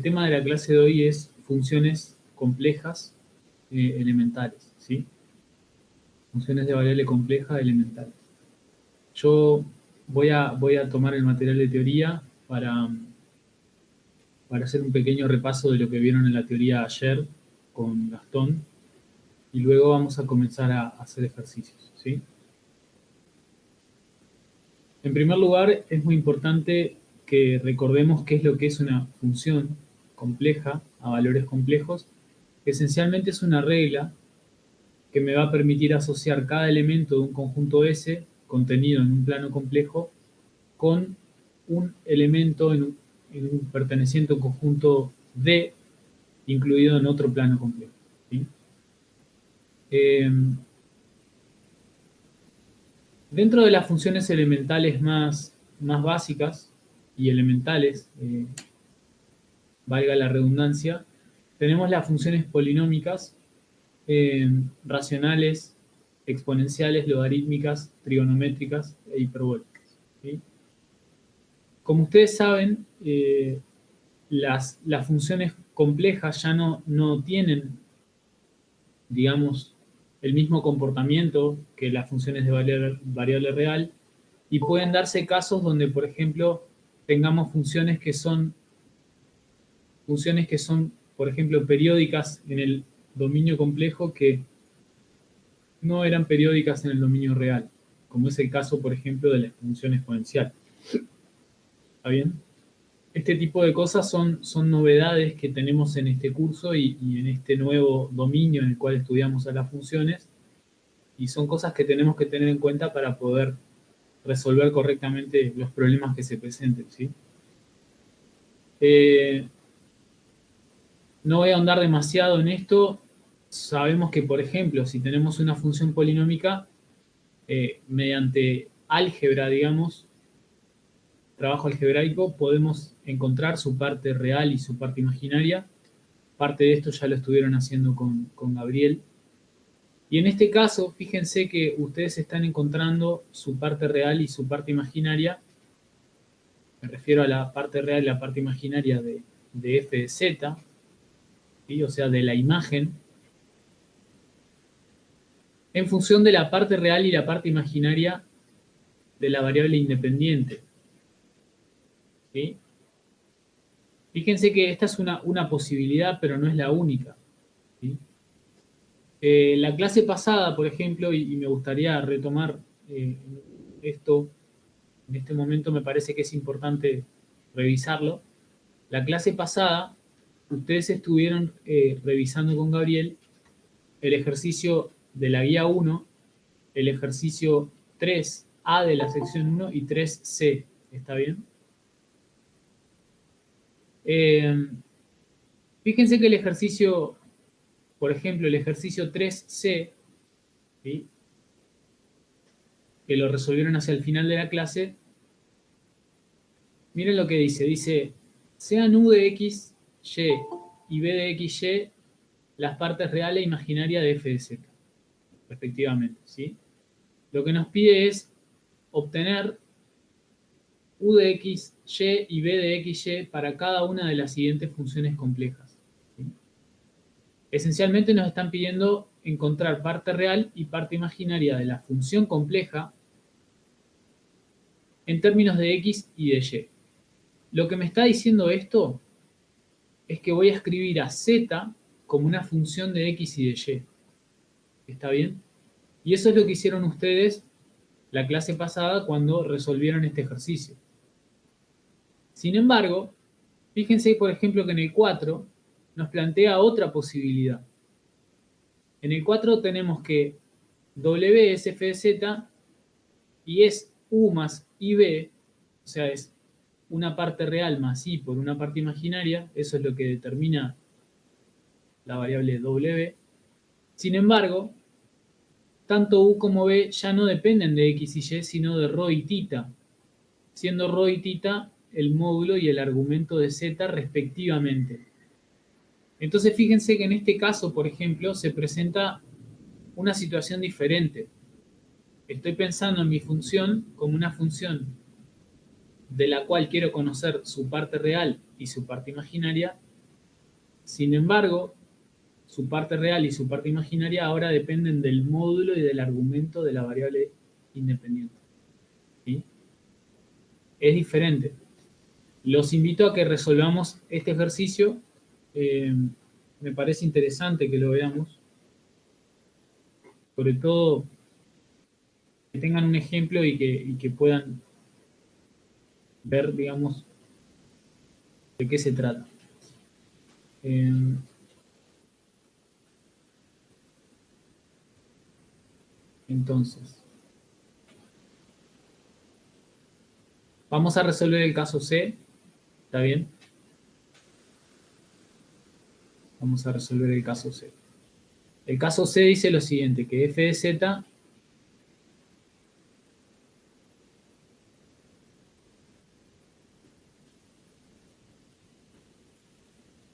tema de la clase de hoy es funciones complejas elementales, ¿sí? Funciones de variable compleja elementales. Yo voy a tomar el material de teoría para hacer un pequeño repaso de lo que vieron en la teoría ayer con Gastón, y luego vamos a comenzar a hacer ejercicios, ¿sí? En primer lugar, es muy importante que recordemos qué es lo que es una función compleja a valores complejos. Esencialmente es una regla que me va a permitir asociar cada elemento de un conjunto S contenido en un plano complejo con un elemento perteneciente a un conjunto D incluido en otro plano complejo, ¿sí? Dentro de las funciones elementales más básicas y elementales, valga la redundancia, tenemos las funciones polinómicas, racionales, exponenciales, logarítmicas, trigonométricas e hiperbólicas, ¿sí? Como ustedes saben, las funciones complejas ya no tienen, digamos, el mismo comportamiento que las funciones de variable real, y pueden darse casos donde, por ejemplo, tengamos funciones que son, por ejemplo, periódicas en el dominio complejo que no eran periódicas en el dominio real, como es el caso, por ejemplo, de la función exponencial. ¿Está bien? Este tipo de cosas son novedades que tenemos en este curso y en este nuevo dominio en el cual estudiamos a las funciones, y son cosas que tenemos que tener en cuenta para poder resolver correctamente los problemas que se presenten, ¿sí? No voy a ahondar demasiado en esto. Sabemos que, por ejemplo, si tenemos una función polinómica, mediante álgebra, digamos, trabajo algebraico, podemos encontrar su parte real y su parte imaginaria. Parte de esto ya lo estuvieron haciendo con Gabriel. Y en este caso, fíjense que ustedes están encontrando su parte real y su parte imaginaria. Me refiero a la parte real y la parte imaginaria de f de z, ¿sí? O sea, de la imagen, en función de la parte real y la parte imaginaria de la variable independiente, ¿sí? Fíjense que esta es una posibilidad, pero no es la única, ¿sí? La clase pasada, por ejemplo, y me gustaría retomar esto, en este momento me parece que es importante revisarlo. La clase pasada, ustedes estuvieron revisando con Gabriel el ejercicio de la guía 1, el ejercicio 3A de la sección 1 y 3C. ¿Está bien? Fíjense que el ejercicio, por ejemplo, el ejercicio 3C, ¿sí?, que lo resolvieron hacia el final de la clase, miren lo que dice. Dice, sean U de X, Y y B de X, Y las partes reales e imaginarias de f de z, respectivamente, ¿sí? Lo que nos pide es obtener U de X, Y y B de X, Y para cada una de las siguientes funciones complejas, ¿sí? Esencialmente nos están pidiendo encontrar parte real y parte imaginaria de la función compleja en términos de X y de Y. Lo que me está diciendo esto es que voy a escribir a Z como una función de X y de Y. ¿Está bien? Y eso es lo que hicieron ustedes la clase pasada cuando resolvieron este ejercicio. Sin embargo, fíjense, por ejemplo, que en el 4 nos plantea otra posibilidad. En el 4 tenemos que W es f de z y es U más IB, o sea, es una parte real más I por una parte imaginaria. Eso es lo que determina la variable W. Sin embargo, tanto U como B ya no dependen de X y Y, sino de ρ y θ, siendo ρ y θ el módulo y el argumento de Z respectivamente. Entonces fíjense que en este caso, por ejemplo, se presenta una situación diferente. Estoy pensando en mi función como una función de la cual quiero conocer su parte real y su parte imaginaria, Sin embargo, su parte real y su parte imaginaria ahora dependen del módulo y del argumento de la variable independiente. ¿Sí? Es diferente. Los invito a que resolvamos este ejercicio. Me parece interesante que lo veamos. Sobre todo que tengan un ejemplo y que puedan ver, digamos, de qué se trata. Entonces, vamos a resolver el caso C. ¿Está bien? Vamos a resolver el caso C. El caso C dice lo siguiente, que f de z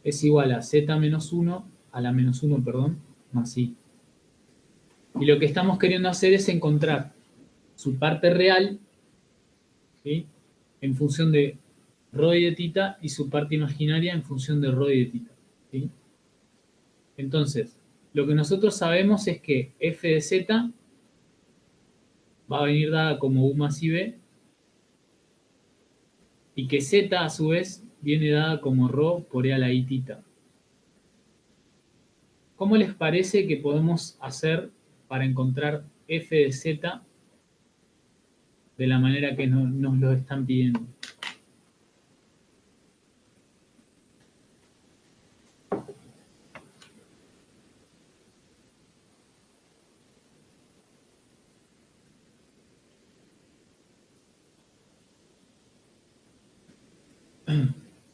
es igual a z menos 1, a la menos 1, perdón, más i. Y lo que estamos queriendo hacer es encontrar su parte real, ¿sí?, en función de rho y de tita, y su parte imaginaria en función de rho y de tita. ¿Sí? Entonces, lo que nosotros sabemos es que f de z va a venir dada como u más ib, y que z a su vez viene dada como rho por e a la i tita. ¿Cómo les parece que podemos hacer para encontrar f de z de la manera que nos lo están pidiendo?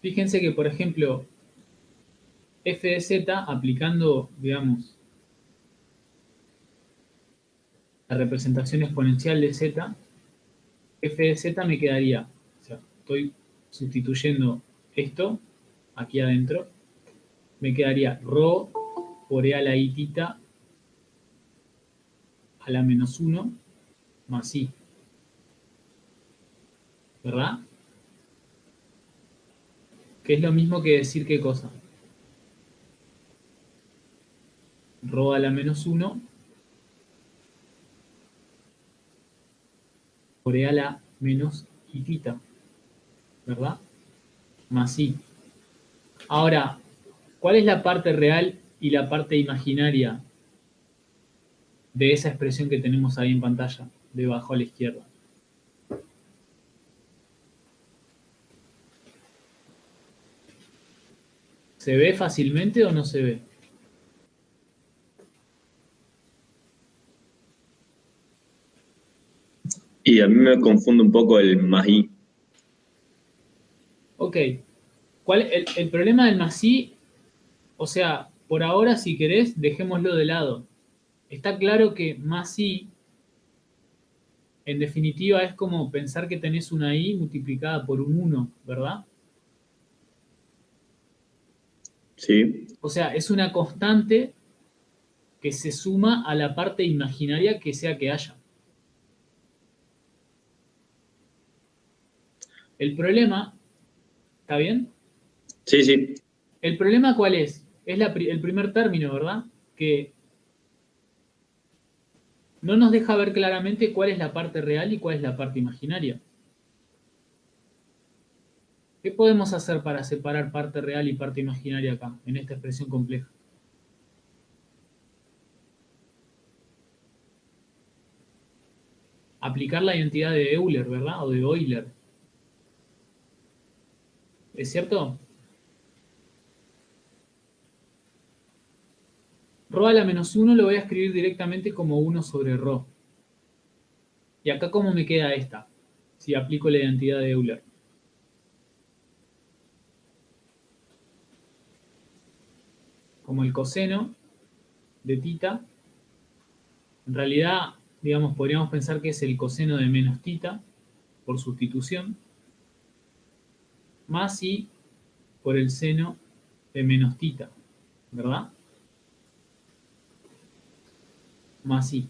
Fíjense que, por ejemplo, f de z, aplicando, digamos, la representación exponencial de z, f de z me quedaría, o sea, estoy sustituyendo esto aquí adentro, me quedaría rho por e a la i tita a la menos 1 más i, ¿verdad? Que es lo mismo que decir qué cosa. Rho a la menos 1 por e a la menos i tita, ¿verdad? Más i. Ahora, ¿cuál es la parte real y la parte imaginaria de esa expresión que tenemos ahí en pantalla, debajo a la izquierda? ¿Se ve fácilmente o no se ve? Y a mí me confunde un poco el más i. Ok. El problema del más i, o sea, por ahora, si querés, dejémoslo de lado. Está claro que más i, en definitiva, es como pensar que tenés una i multiplicada por un 1, ¿verdad? Sí, O sea, es una constante que se suma a la parte imaginaria que sea que haya. El problema, ¿está bien? sí, sí. ¿El problema cuál es? Es el primer término, ¿verdad? Que no nos deja ver claramente cuál es la parte real y cuál es la parte imaginaria. ¿Qué podemos hacer para separar parte real y parte imaginaria acá, en esta expresión compleja? Aplicar la identidad de Euler, ¿verdad? O de Euler. ¿Es cierto? Rho a la menos 1 lo voy a escribir directamente como 1 sobre rho. ¿Y acá cómo me queda esta? Si aplico la identidad de Euler. Como el coseno de tita. En realidad, digamos, podríamos pensar que es el coseno de menos tita, por sustitución, más i por el seno de menos tita, ¿verdad? Más i.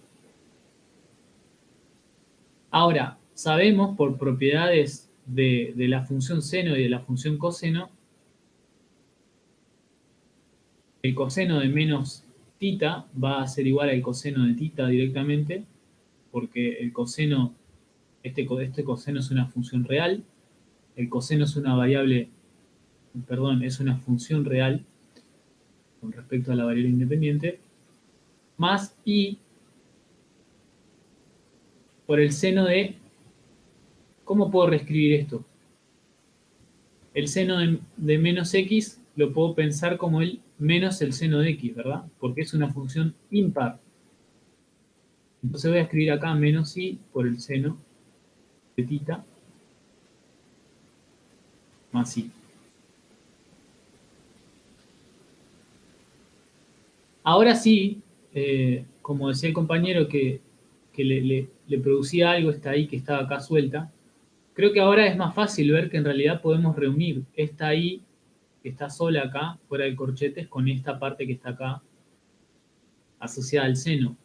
Ahora, sabemos por propiedades de la función seno y de la función coseno el coseno de menos tita va a ser igual al coseno de tita directamente, porque el coseno, este coseno es una función real, el coseno es una variable, perdón, es una función real con respecto a la variable independiente, más i por el seno de, ¿cómo puedo reescribir esto? El seno de menos x lo puedo pensar como el menos el seno de x, ¿verdad? Porque es una función impar. Entonces voy a escribir acá menos i por el seno de tita más i. Ahora sí, como decía el compañero que le producía algo esta i que estaba acá suelta, creo que ahora es más fácil ver que en realidad podemos reunir esta i que está sola acá, fuera del corchetes, con esta parte que está acá asociada al seno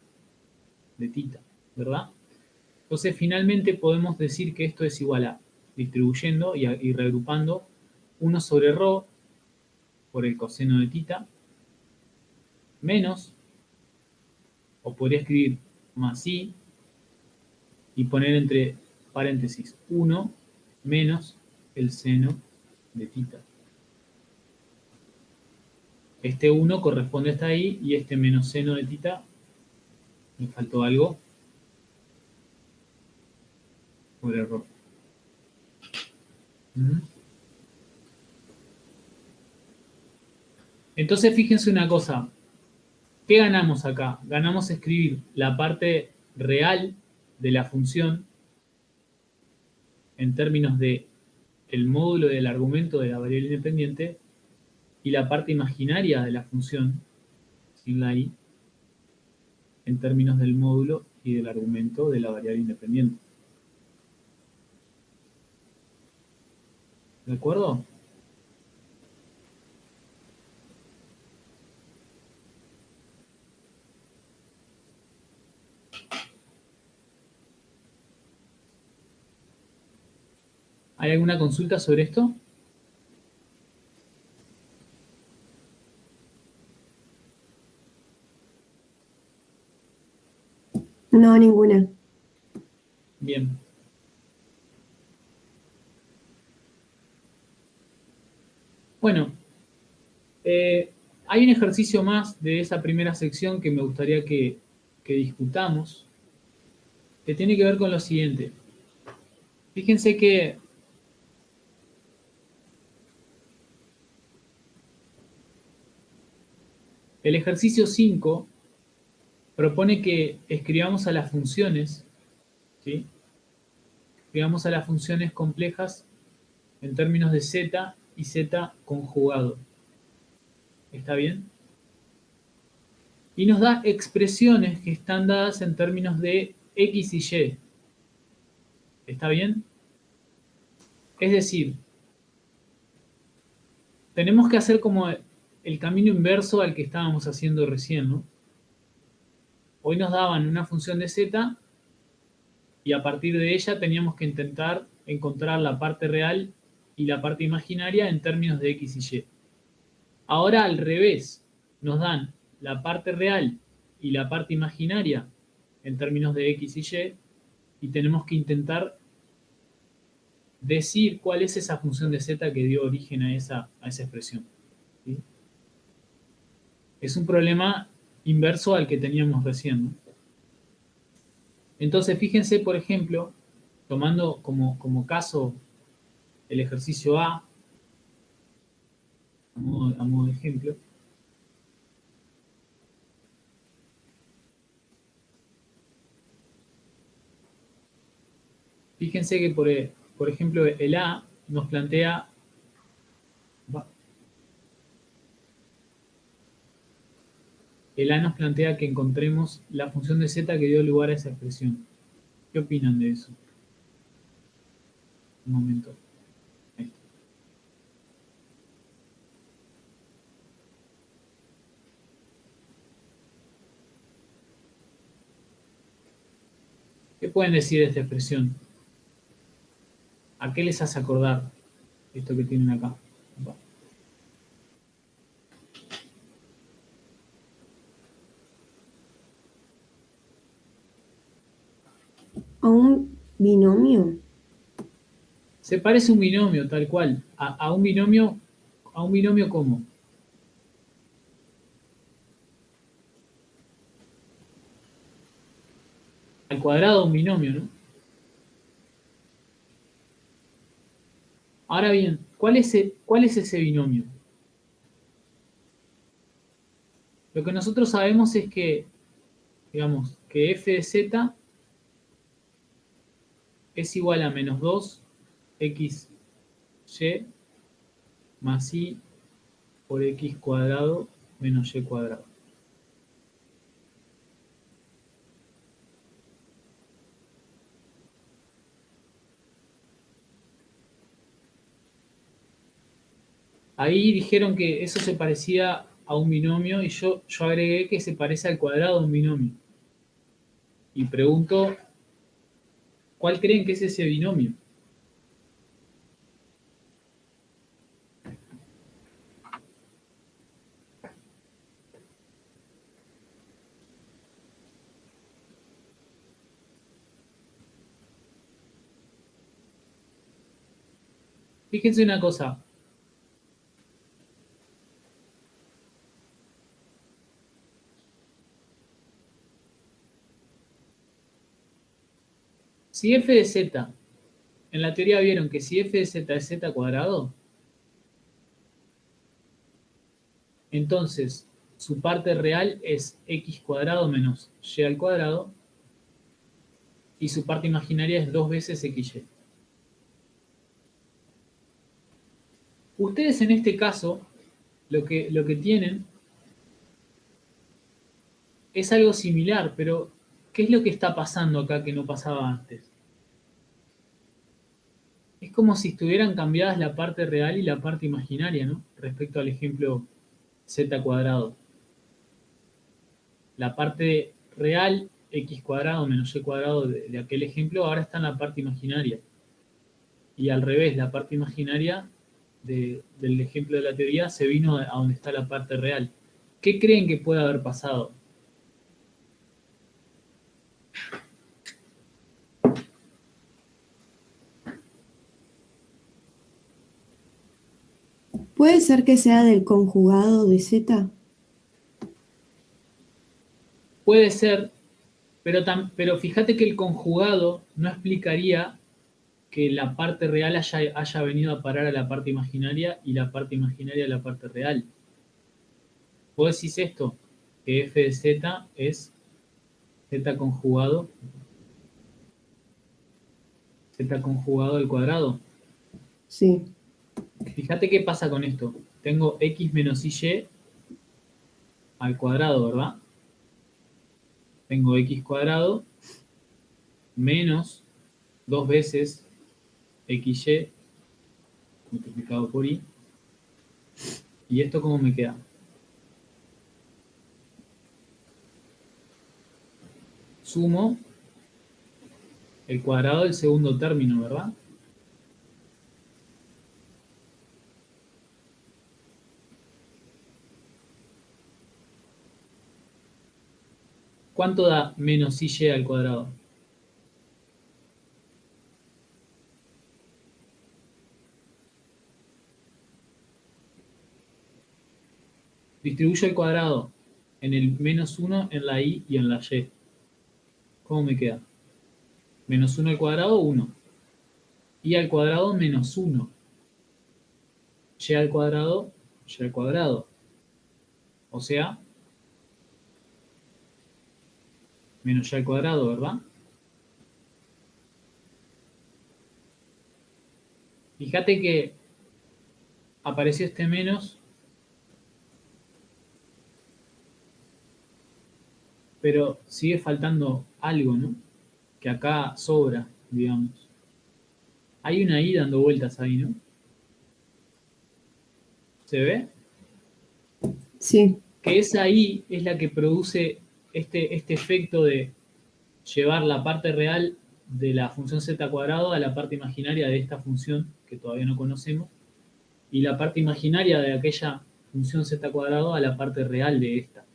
de tita, ¿verdad? Entonces finalmente podemos decir que esto es igual a, distribuyendo y reagrupando, 1 sobre ρ por el coseno de tita, menos, o podría escribir más i, y poner entre paréntesis 1 menos el seno de tita. Este 1 corresponde a esta i y este menos seno de tita, me faltó algo, por error. Entonces fíjense una cosa, ¿qué ganamos acá? Ganamos escribir la parte real de la función en términos de el módulo del argumento de la variable independiente y la parte imaginaria de la función, sin la i, en términos del módulo y del argumento de la variable independiente. ¿De acuerdo? ¿Hay alguna consulta sobre esto? No, ninguna. Bien. Bueno, hay un ejercicio más de esa primera sección que me gustaría que discutamos, que tiene que ver con lo siguiente. Fíjense que el ejercicio 5 propone que escribamos a las funciones, ¿sí? Escribamos a las funciones complejas en términos de z y z conjugado. ¿Está bien? Y nos da expresiones que están dadas en términos de x y y. ¿Está bien? Es decir, tenemos que hacer como el camino inverso al que estábamos haciendo recién, ¿no? Hoy nos daban una función de z y a partir de ella teníamos que intentar encontrar la parte real y la parte imaginaria en términos de x y y. Ahora al revés, nos dan la parte real y la parte imaginaria en términos de x y y tenemos que intentar decir cuál es esa función de z que dio origen a esa expresión. ¿Sí? Es un problema inverso al que teníamos recién, ¿no? Entonces, fíjense, por ejemplo, tomando como caso el ejercicio A, a modo de ejemplo, fíjense que, por ejemplo, el A nos plantea... El A nos plantea que encontremos la función de z que dio lugar a esa expresión. ¿Qué opinan de eso? Un momento. Ahí está. ¿Qué pueden decir de esta expresión? ¿A qué les hace acordar esto que tienen acá? ¿A un binomio? Se parece a un binomio, tal cual. A un binomio ¿cómo? Al cuadrado de un binomio, ¿no? Ahora bien, ¿cuál es ese binomio? Lo que nosotros sabemos es que, digamos, que f de z es igual a menos 2 x y más y por x cuadrado menos y cuadrado. Ahí dijeron que eso se parecía a un binomio y yo agregué que se parece al cuadrado de un binomio. Y pregunto, ¿cuál creen que es ese binomio? Fíjense una cosa. Si f de z, en la teoría vieron que si f de z es z cuadrado, entonces su parte real es x cuadrado menos y al cuadrado y su parte imaginaria es 2 veces xy. Ustedes en este caso lo que tienen es algo similar, pero ¿qué es lo que está pasando acá que no pasaba antes? Es como si estuvieran cambiadas la parte real y la parte imaginaria, ¿no? Respecto al ejemplo z cuadrado. La parte real, x cuadrado menos y cuadrado de aquel ejemplo, ahora está en la parte imaginaria. Y al revés, la parte imaginaria del ejemplo de la teoría se vino a donde está la parte real. ¿Qué creen que puede haber pasado? ¿Puede ser que sea del conjugado de z? Puede ser, pero fíjate que el conjugado no explicaría que la parte real haya venido a parar a la parte imaginaria y la parte imaginaria a la parte real. Vos decís esto, que f de z es z conjugado al cuadrado. Sí. Fíjate qué pasa con esto. Tengo x menos y al cuadrado, ¿verdad? Tengo x cuadrado menos 2 veces xy multiplicado por y. ¿Y esto cómo me queda? Sumo el cuadrado del segundo término, ¿verdad? ¿Cuánto da menos y al cuadrado? Distribuyo el cuadrado en el menos 1, en la y y en la y. ¿Cómo me queda? Menos 1 al cuadrado, 1. Y al cuadrado, menos 1. Y al cuadrado, y al cuadrado. O sea, menos y al cuadrado, ¿verdad? Fíjate que apareció este menos, pero sigue faltando algo, ¿no? Que acá sobra, digamos. Hay una i dando vueltas ahí, ¿no? ¿Se ve? Sí. Que esa i es la que produce este efecto de llevar la parte real de la función z cuadrado a la parte imaginaria de esta función, que todavía no conocemos, y la parte imaginaria de aquella función z cuadrado a la parte real de esta.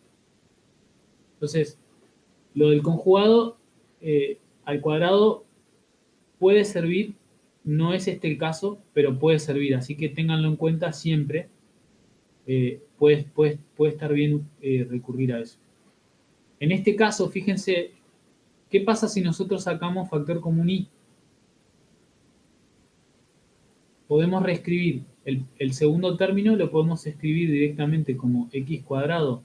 Entonces, lo del conjugado al cuadrado puede servir, no es este el caso, pero puede servir, así que ténganlo en cuenta siempre. Puede estar bien recurrir a eso. En este caso, fíjense, ¿qué pasa si nosotros sacamos factor común y? Podemos reescribir el segundo término, lo podemos escribir directamente como x cuadrado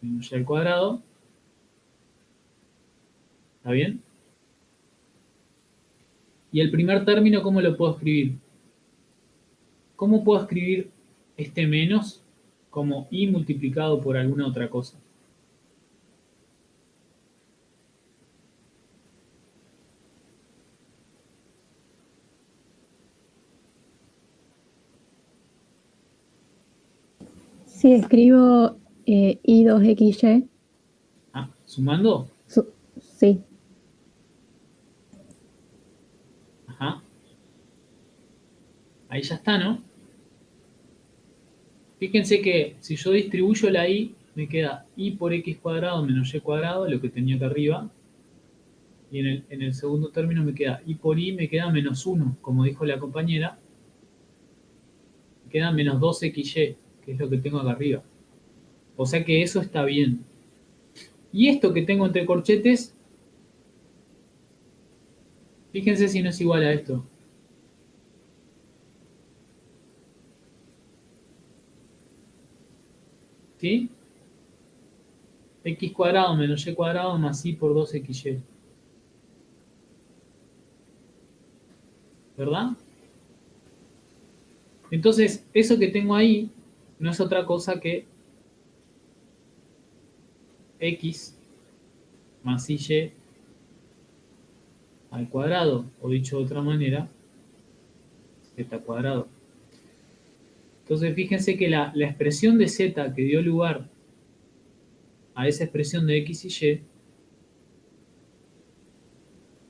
menos y al cuadrado. ¿Está bien? Y el primer término, ¿cómo lo puedo escribir? ¿Cómo puedo escribir este menos como y multiplicado por alguna otra cosa? Si escribo I2XY, Ah, ¿sumando? sí, Ajá. Ahí ya está, ¿no? Fíjense que si yo distribuyo la y, me queda y por x cuadrado menos y cuadrado, lo que tenía acá arriba. Y en el segundo término me queda y por y, me queda menos 1, como dijo la compañera. Me queda menos 2xy, que es lo que tengo acá arriba. O sea que eso está bien. Y esto que tengo entre corchetes, fíjense si no es igual a esto. ¿Sí? X cuadrado menos y cuadrado más y por 2xy. ¿Verdad? Entonces, eso que tengo ahí no es otra cosa que x más y al cuadrado, o dicho de otra manera, z cuadrado. Entonces, fíjense que la expresión de z que dio lugar a esa expresión de x y y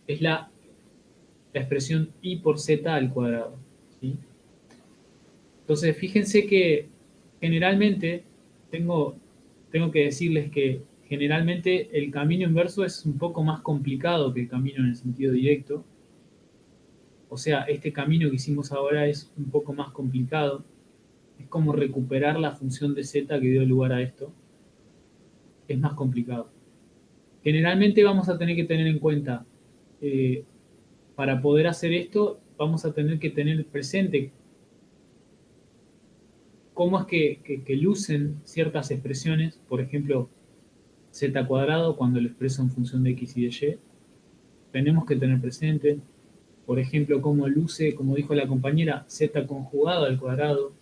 es la expresión y por z al cuadrado. ¿Sí? Entonces, fíjense que generalmente tengo que decirles que generalmente el camino inverso es un poco más complicado que el camino en el sentido directo. O sea, este camino que hicimos ahora es un poco más complicado. Es como recuperar la función de z que dio lugar a esto. Es más complicado. Generalmente vamos a tener que tener en cuenta, para poder hacer esto, vamos a tener que tener presente cómo es que lucen ciertas expresiones, por ejemplo, z cuadrado cuando lo expreso en función de x y de y. Tenemos que tener presente, por ejemplo, cómo luce, como dijo la compañera, z conjugado al cuadrado.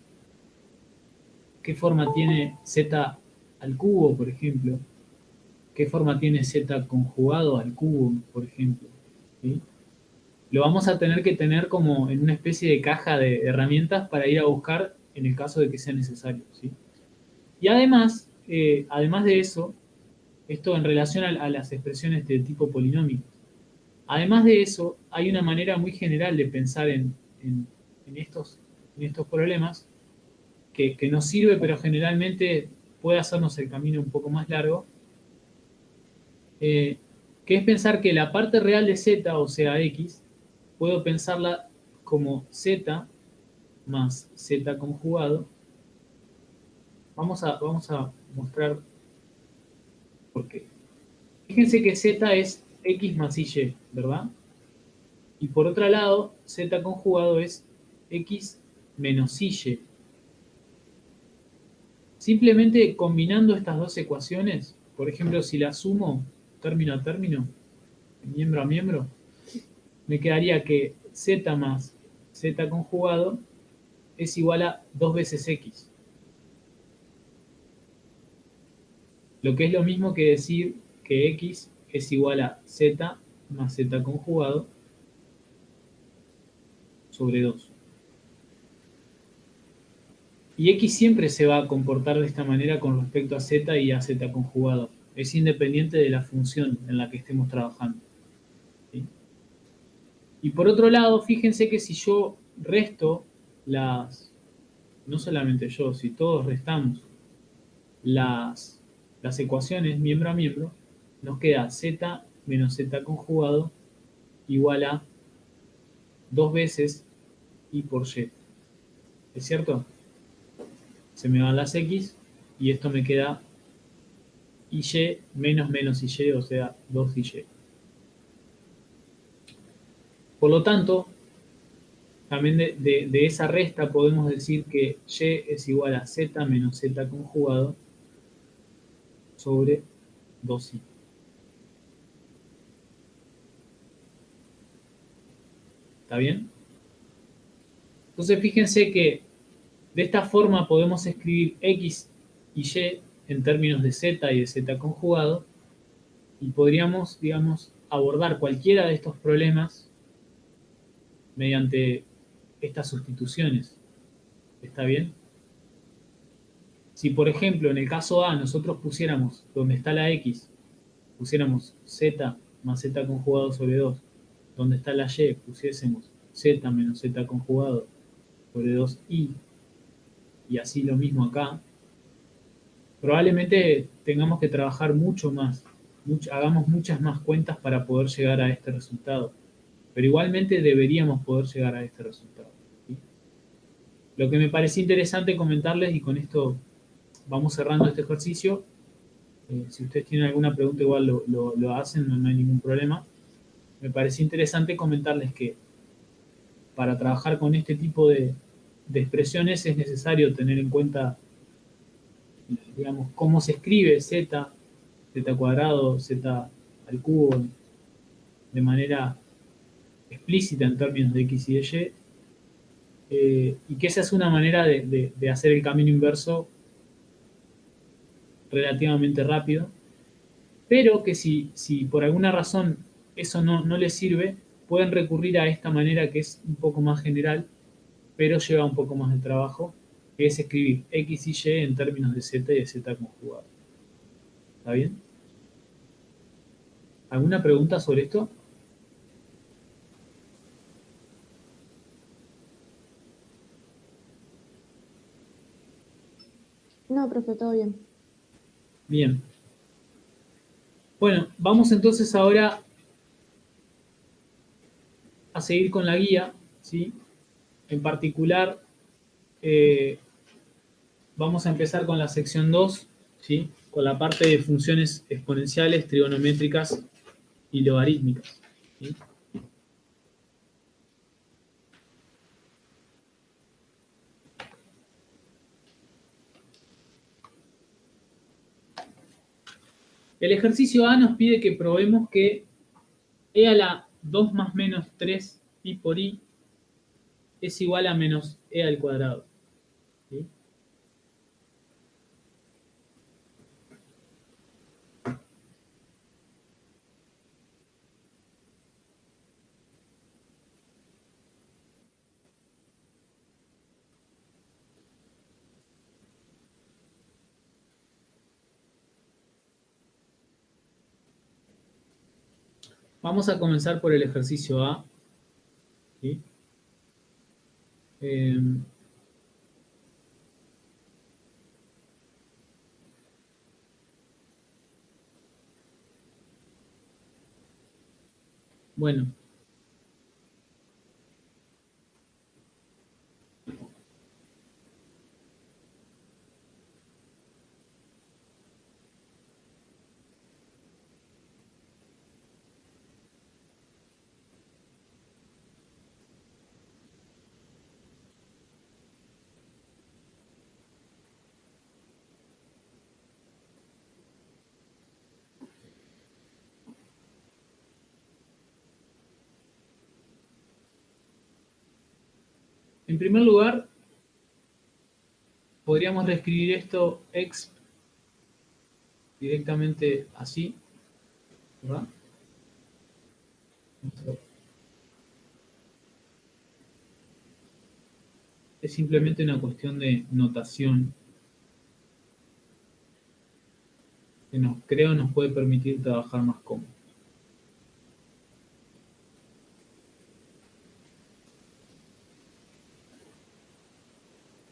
¿Qué forma tiene z al cubo, por ejemplo? ¿Qué forma tiene z conjugado al cubo, por ejemplo? ¿Sí? Lo vamos a tener que tener como en una especie de caja de herramientas para ir a buscar en el caso de que sea necesario. ¿Sí? Y además, además de eso, esto en relación a las expresiones de tipo polinómico, además de eso, hay una manera muy general de pensar en estos problemas que nos sirve, pero generalmente puede hacernos el camino un poco más largo, que es pensar que la parte real de z, o sea, x, puedo pensarla como z más z conjugado. Vamos a mostrar por qué. Fíjense que z es x más y, ¿verdad? Y por otro lado, z conjugado es x menos y. Simplemente combinando estas dos ecuaciones, por ejemplo, si las sumo término a término, miembro a miembro, me quedaría que z más z conjugado es igual a 2 veces x. Lo que es lo mismo que decir que x es igual a z más z conjugado sobre 2. Y x siempre se va a comportar de esta manera con respecto a z y a z conjugado. Es independiente de la función en la que estemos trabajando. ¿Sí? Y por otro lado, fíjense que si yo resto no solamente yo, si todos restamos las ecuaciones miembro a miembro, nos queda z menos z conjugado igual a 2 veces y por y. ¿Es cierto? Se me van las x y esto me queda y menos menos y, o sea, 2y. Por lo tanto, también de esa resta podemos decir que y es igual a z menos z conjugado sobre 2i. ¿Está bien? Entonces fíjense que de esta forma podemos escribir x y y en términos de z y de z conjugado y podríamos, digamos, abordar cualquiera de estos problemas mediante estas sustituciones. ¿Está bien? Si, por ejemplo, en el caso A nosotros pusiéramos, donde está la x, pusiéramos z más z conjugado sobre 2, donde está la y, pusiésemos z menos z conjugado sobre 2i, y así lo mismo acá, probablemente tengamos que trabajar mucho más, hagamos muchas más cuentas para poder llegar a este resultado. Pero igualmente deberíamos poder llegar a este resultado, ¿sí? Lo que me pareció interesante comentarles, y con esto vamos cerrando este ejercicio, si ustedes tienen alguna pregunta igual lo hacen, no hay ningún problema. Me pareció interesante comentarles que para trabajar con este tipo de expresiones es necesario tener en cuenta, digamos, cómo se escribe z cuadrado, z al cubo, de manera explícita en términos de x y de y, y que esa es una manera de hacer el camino inverso relativamente rápido, pero que si por alguna razón eso no les sirve, pueden recurrir a esta manera que es un poco más general, pero lleva un poco más de trabajo, que es escribir x y y en términos de z y de z conjugado. ¿Está bien? ¿Alguna pregunta sobre esto? No, profe, todo bien. Bien. Bueno, vamos entonces ahora a seguir con la guía, ¿sí? En particular, vamos a empezar con la sección 2, ¿sí? Con la parte de funciones exponenciales, trigonométricas y logarítmicas, ¿sí? El ejercicio A nos pide que probemos que e a la 2 más menos 3 pi por i es igual a menos e al cuadrado, ¿sí? Vamos a comenzar por el ejercicio A, ¿sí? Bueno. En primer lugar, podríamos reescribir esto x directamente así, ¿verdad? Es simplemente una cuestión de notación que creo nos puede permitir trabajar más cómodo.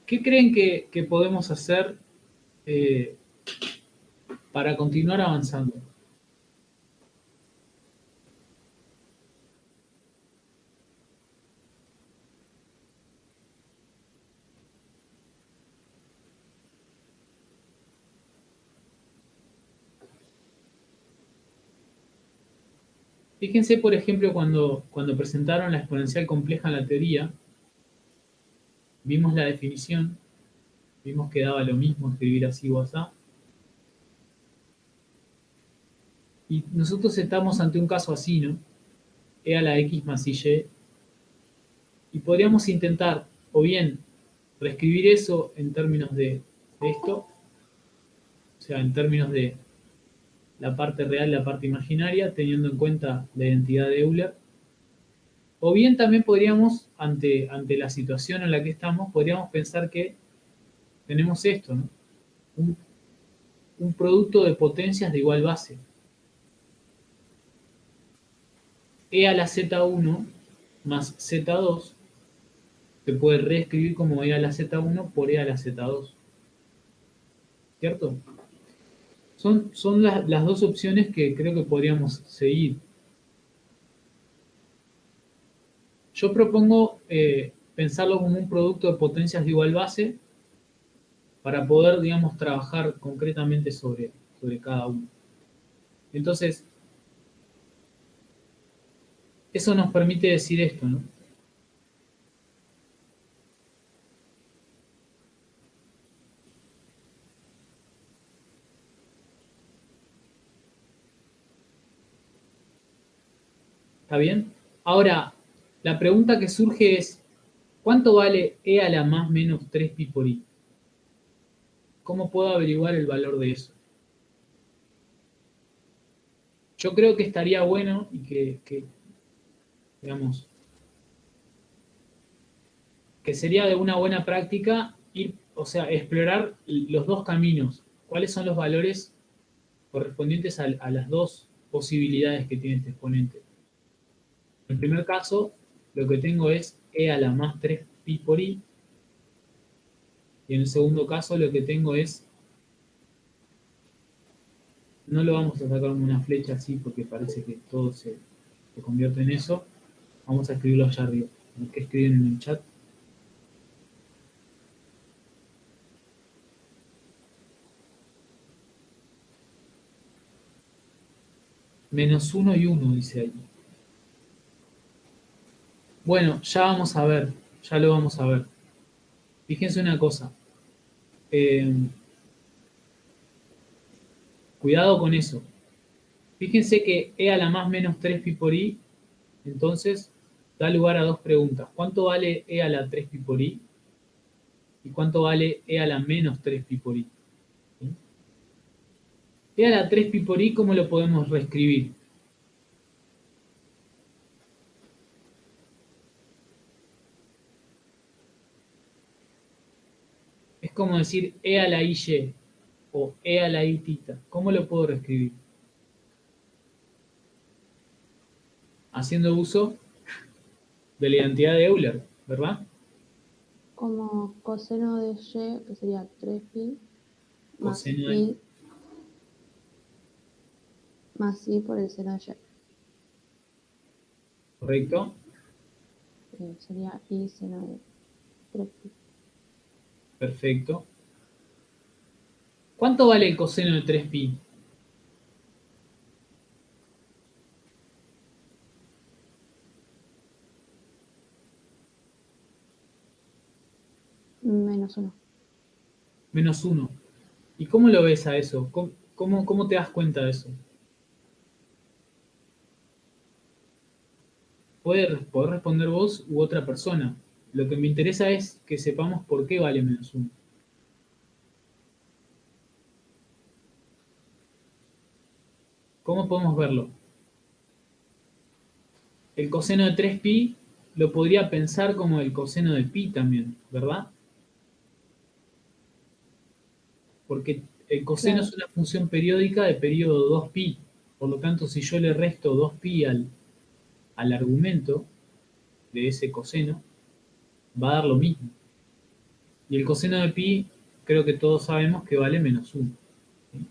¿Qué creen que podemos hacer para continuar avanzando? Fíjense, por ejemplo, cuando presentaron la exponencial compleja en la teoría, vimos la definición, vimos que daba lo mismo escribir así o así. Y nosotros estamos ante un caso así, ¿no? E a la x más y. Y podríamos intentar, o bien, reescribir eso en términos de esto, o sea, en términos de la parte real y la parte imaginaria, teniendo en cuenta la identidad de Euler. O bien también podríamos, ante la situación en la que estamos, podríamos pensar que tenemos esto, ¿no? Un producto de potencias de igual base. E a la z1 más z2 se puede reescribir como E a la z1 por E a la z2. ¿Cierto? Son las dos opciones que creo que podríamos seguir. Yo propongo pensarlo como un producto de potencias de igual base para poder, digamos, trabajar concretamente sobre cada uno. Entonces, eso nos permite decir esto, ¿no? ¿Está bien? Ahora, la pregunta que surge es, ¿cuánto vale E a la más menos 3 pi por i? ¿Cómo puedo averiguar el valor de eso? Yo creo que estaría bueno y que digamos, que sería de una buena práctica ir, o sea, explorar los dos caminos. ¿Cuáles son los valores correspondientes a las dos posibilidades que tiene este exponente? En el primer caso, lo que tengo es e a la más 3 pi por i. Y en el segundo caso, lo que tengo es, no lo vamos a sacar con una flecha así porque parece que todo se convierte en eso. Vamos a escribirlo allá arriba. ¿Qué escriben en el chat? Menos 1 y 1, dice ahí. Bueno, ya vamos a ver, ya lo vamos a ver. Fíjense una cosa. Cuidado con eso. Fíjense que e a la más menos 3 pi por i, entonces, da lugar a dos preguntas. ¿Cuánto vale e a la 3 pi por i? ¿Y cuánto vale e a la menos 3 pi por i? ¿Sí? E a la 3 pi por i, ¿cómo lo podemos reescribir? Es como decir e a la y o e a la i tita. ¿Cómo lo puedo reescribir? Haciendo uso de la identidad de Euler, ¿verdad? Como coseno de y, que sería 3pi, más Coseno de i, más i por el seno de y. ¿Correcto? Sería i seno de 3pi. Perfecto. ¿Cuánto vale el coseno de 3pi? Menos 1. Menos 1. ¿Y cómo lo ves a eso? ¿Cómo te das cuenta de eso? Podés responder vos u otra persona. Lo que me interesa es que sepamos por qué vale menos 1. ¿Cómo podemos verlo? El coseno de 3pi lo podría pensar como el coseno de pi también, ¿verdad? Porque el coseno Claro. es una función periódica de periodo 2pi. Por lo tanto, si yo le resto 2pi al argumento de ese coseno, va a dar lo mismo. Y el coseno de pi, creo que todos sabemos que vale menos 1. ¿Sí?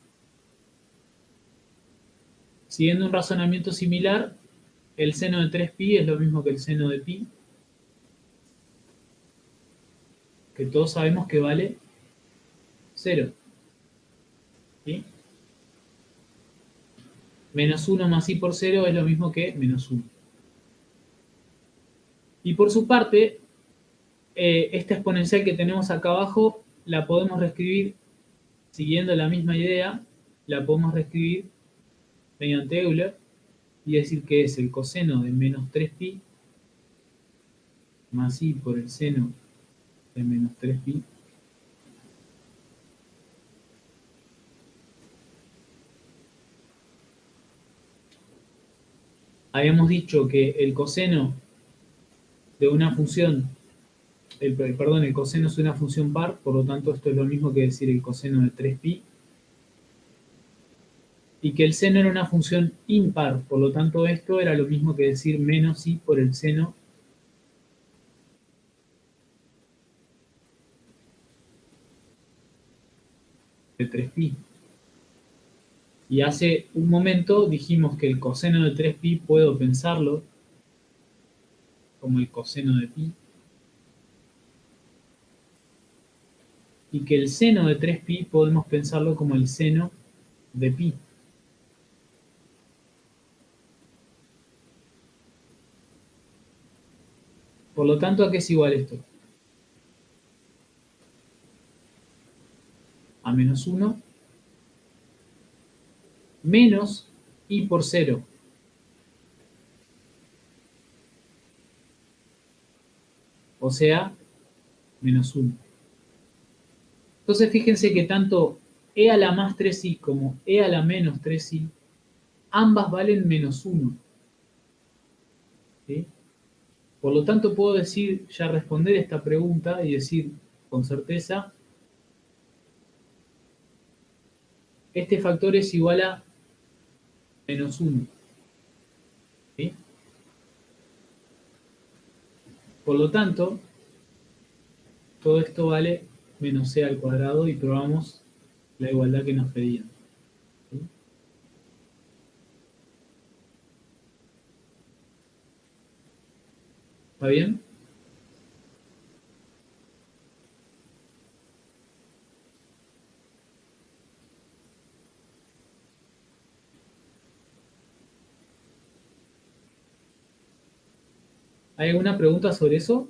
Siguiendo un razonamiento similar, el seno de 3pi es lo mismo que el seno de pi, que todos sabemos que vale 0. ¿Sí? Menos 1 más i por 0 es lo mismo que menos 1. Y por su parte, esta exponencial que tenemos acá abajo la podemos reescribir siguiendo la misma idea, la podemos reescribir mediante Euler y decir que es el coseno de menos 3pi más i por el seno de menos 3pi habíamos dicho que el coseno de una función, el coseno es una función par, por lo tanto esto es lo mismo que decir el coseno de 3pi, y que el seno era una función impar, por lo tanto esto era lo mismo que decir menos i por el seno de 3pi. Y hace un momento dijimos que el coseno de 3pi puedo pensarlo como el coseno de pi, y que el seno de 3pi podemos pensarlo como el seno de pi. Por lo tanto, ¿a qué es igual esto? A menos 1 menos i por 0. O sea, menos 1. Entonces fíjense que tanto e a la más 3i como e a la menos 3i, ambas valen menos 1. ¿Sí? Por lo tanto puedo decir, ya responder esta pregunta y decir con certeza, este factor es igual a menos 1. ¿Sí? Por lo tanto, todo esto vale menos c al cuadrado y probamos la igualdad que nos pedían. ¿Sí? ¿Está bien? ¿Hay alguna pregunta sobre eso?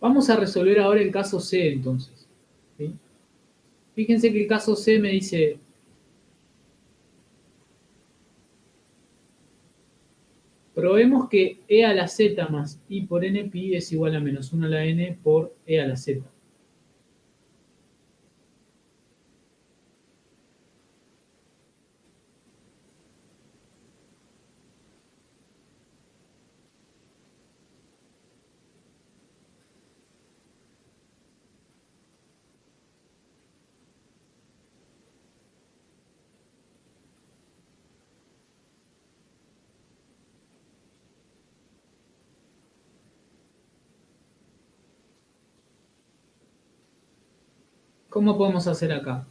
Vamos a resolver ahora el caso C entonces. ¿Sí? Fíjense que el caso C me dice, probemos que e a la z más i por n pi es igual a menos 1 a la n por e a la z. ¿Cómo podemos hacer acá?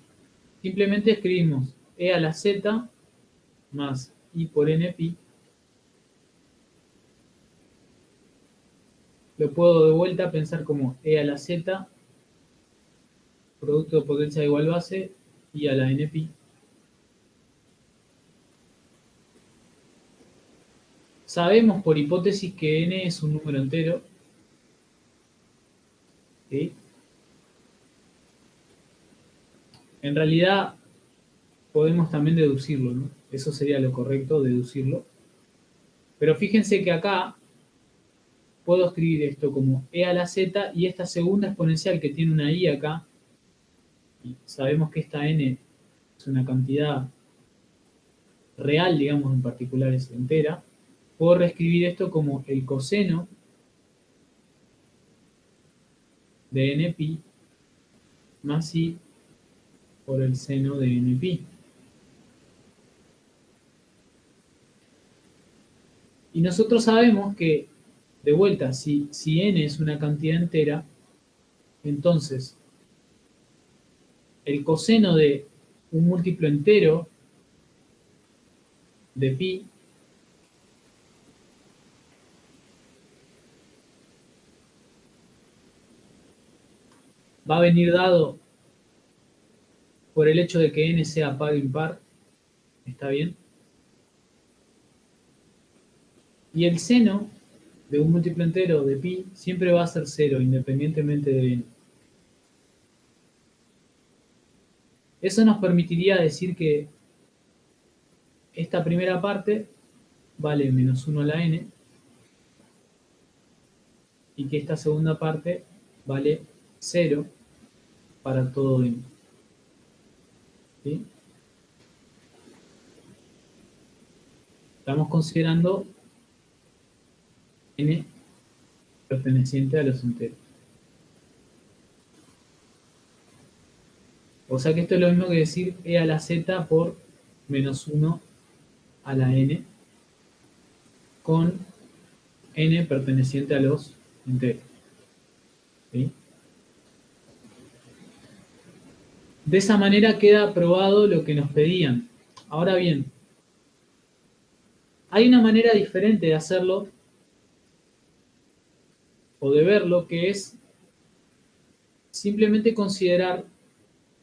Simplemente escribimos e a la z más i por n pi. Lo puedo de vuelta pensar como e a la z, producto de potencia de igual base, i a la n pi. Sabemos por hipótesis que n es un número entero. ¿Sí? En realidad podemos también deducirlo, ¿no? Eso sería lo correcto, deducirlo. Pero fíjense que acá puedo escribir esto como e a la z y esta segunda exponencial que tiene una i acá, y sabemos que esta n es una cantidad real, digamos, en particular es entera, puedo reescribir esto como el coseno de n pi más i por el seno de n pi. Y nosotros sabemos que, de vuelta, si n es una cantidad entera, entonces el coseno de un múltiplo entero de pi va a venir dado por el hecho de que n sea par o impar. ¿Está bien? Y el seno de un múltiplo entero de pi siempre va a ser 0, independientemente de n. Eso nos permitiría decir que esta primera parte vale menos 1 a la n y que esta segunda parte vale 0 para todo n. ¿Sí? Estamos considerando n perteneciente a los enteros. O sea que esto es lo mismo que decir e a la z por menos 1 a la n con n perteneciente a los enteros. ¿Sí? De esa manera queda probado lo que nos pedían. Ahora bien, hay una manera diferente de hacerlo o de verlo, que es simplemente considerar,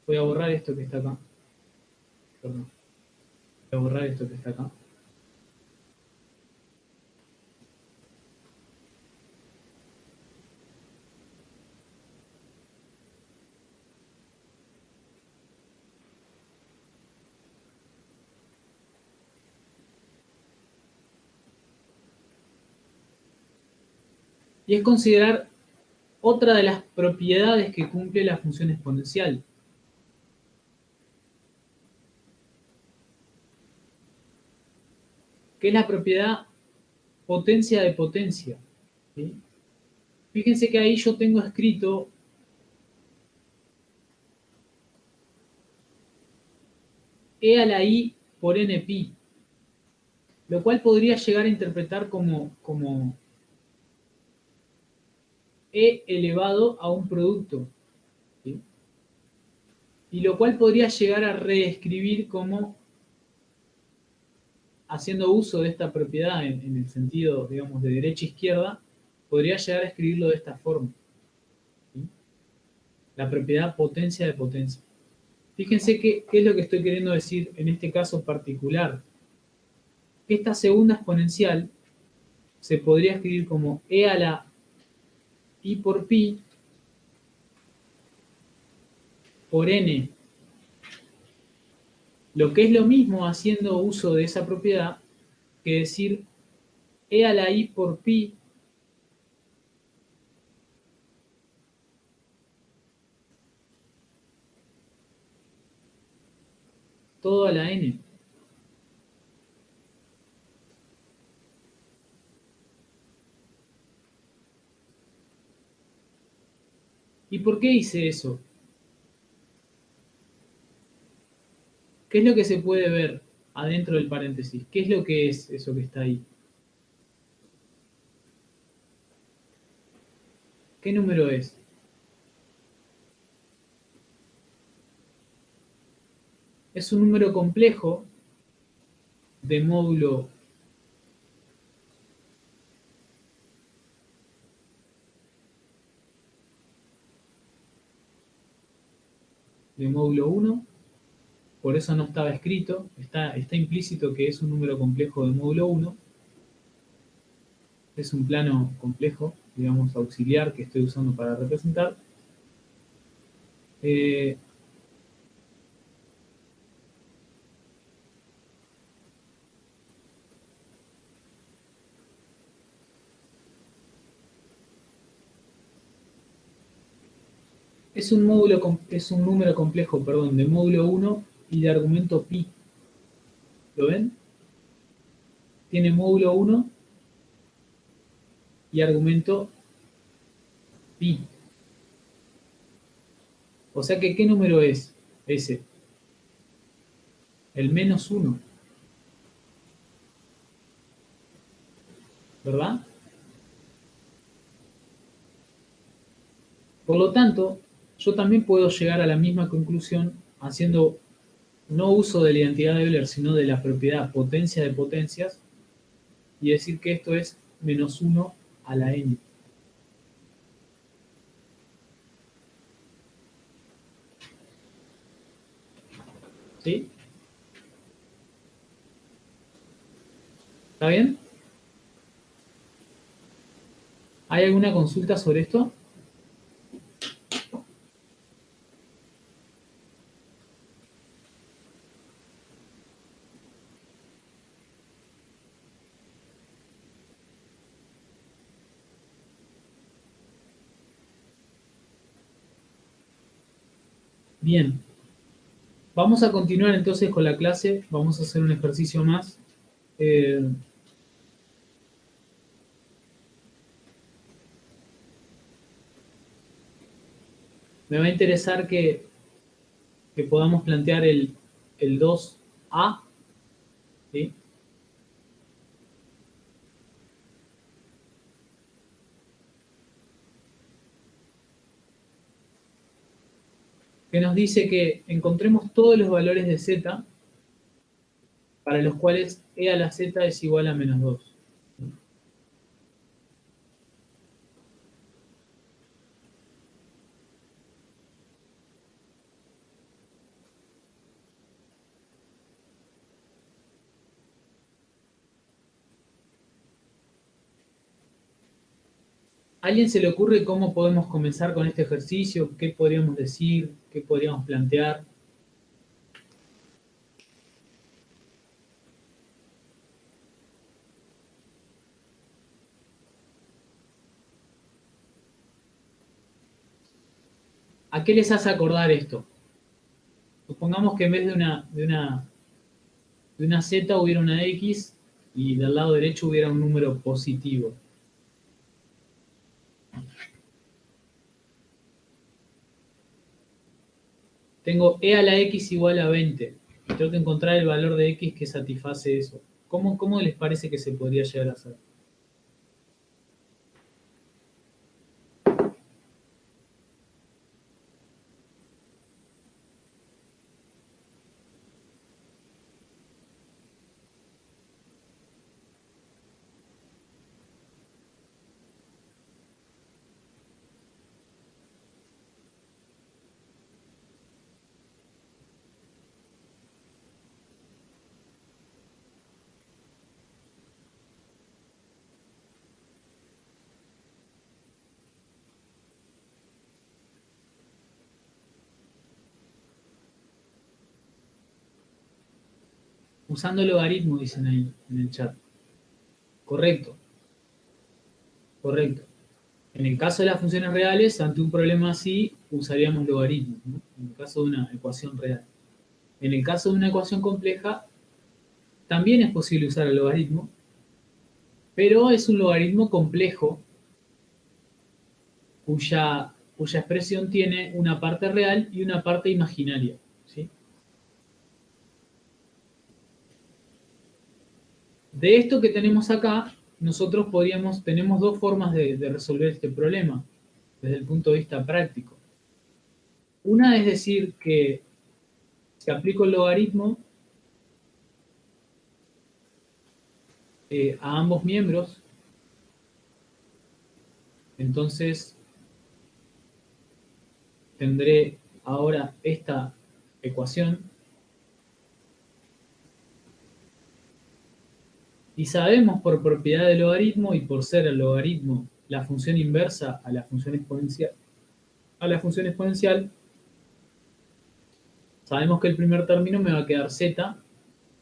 voy a borrar esto que está acá, perdón, voy a borrar esto que está acá. Y es considerar otra de las propiedades que cumple la función exponencial. Que es la propiedad potencia de potencia. ¿Sí? Fíjense que ahí yo tengo escrito e a la i por n pi, lo cual podría llegar a interpretar como e elevado a un producto. ¿Sí? Y lo cual podría llegar a reescribir como, haciendo uso de esta propiedad en el sentido, digamos, de derecha a izquierda, podría llegar a escribirlo de esta forma. ¿Sí? La propiedad potencia de potencia. Fíjense qué es lo que estoy queriendo decir en este caso particular. Que esta segunda exponencial se podría escribir como e a la i por pi por n. Lo que es lo mismo haciendo uso de esa propiedad que decir e a la i por pi todo a la n. ¿Y por qué hice eso? ¿Qué es lo que se puede ver adentro del paréntesis? ¿Qué es lo que es eso que está ahí? ¿Qué número es? Es un número complejo de módulo de módulo 1, por eso no estaba escrito, está implícito que es un número complejo de módulo 1, es un plano complejo, digamos, auxiliar que estoy usando para representar. Es un número complejo, perdón, de módulo 1 y de argumento pi. ¿Lo ven? Tiene módulo 1 y argumento pi. O sea que, ¿qué número es ese? El menos 1. ¿Verdad? Por lo tanto, yo también puedo llegar a la misma conclusión haciendo no uso de la identidad de Euler, sino de la propiedad potencia de potencias y decir que esto es menos 1 a la n. ¿Sí? ¿Está bien? ¿Hay alguna consulta sobre esto? Bien. Vamos a continuar entonces con la clase. Vamos a hacer un ejercicio más. Me va a interesar que podamos plantear el 2A, ¿sí? Que nos dice que encontremos todos los valores de z para los cuales e a la z es igual a menos 2. ¿A alguien se le ocurre cómo podemos comenzar con este ejercicio? ¿Qué podríamos decir? ¿Qué podríamos plantear? ¿A qué les hace acordar esto? Supongamos que en vez de una z hubiera una x y del lado derecho hubiera un número positivo. Tengo e a la x igual a 20. Tengo que encontrar el valor de x que satisface eso. ¿Cómo les parece que se podría llegar a hacer? Usando logaritmo, dicen ahí en el chat. Correcto. Correcto. En el caso de las funciones reales, ante un problema así, usaríamos logaritmos, ¿no? En el caso de una ecuación real. En el caso de una ecuación compleja, también es posible usar el logaritmo, pero es un logaritmo complejo cuya expresión tiene una parte real y una parte imaginaria, ¿sí? De esto que tenemos acá, nosotros tenemos dos formas de resolver este problema desde el punto de vista práctico. Una es decir que si aplico el logaritmo a ambos miembros, entonces tendré ahora esta ecuación. Y sabemos por propiedad del logaritmo y por ser el logaritmo la función inversa a la función exponencial, sabemos que el primer término me va a quedar z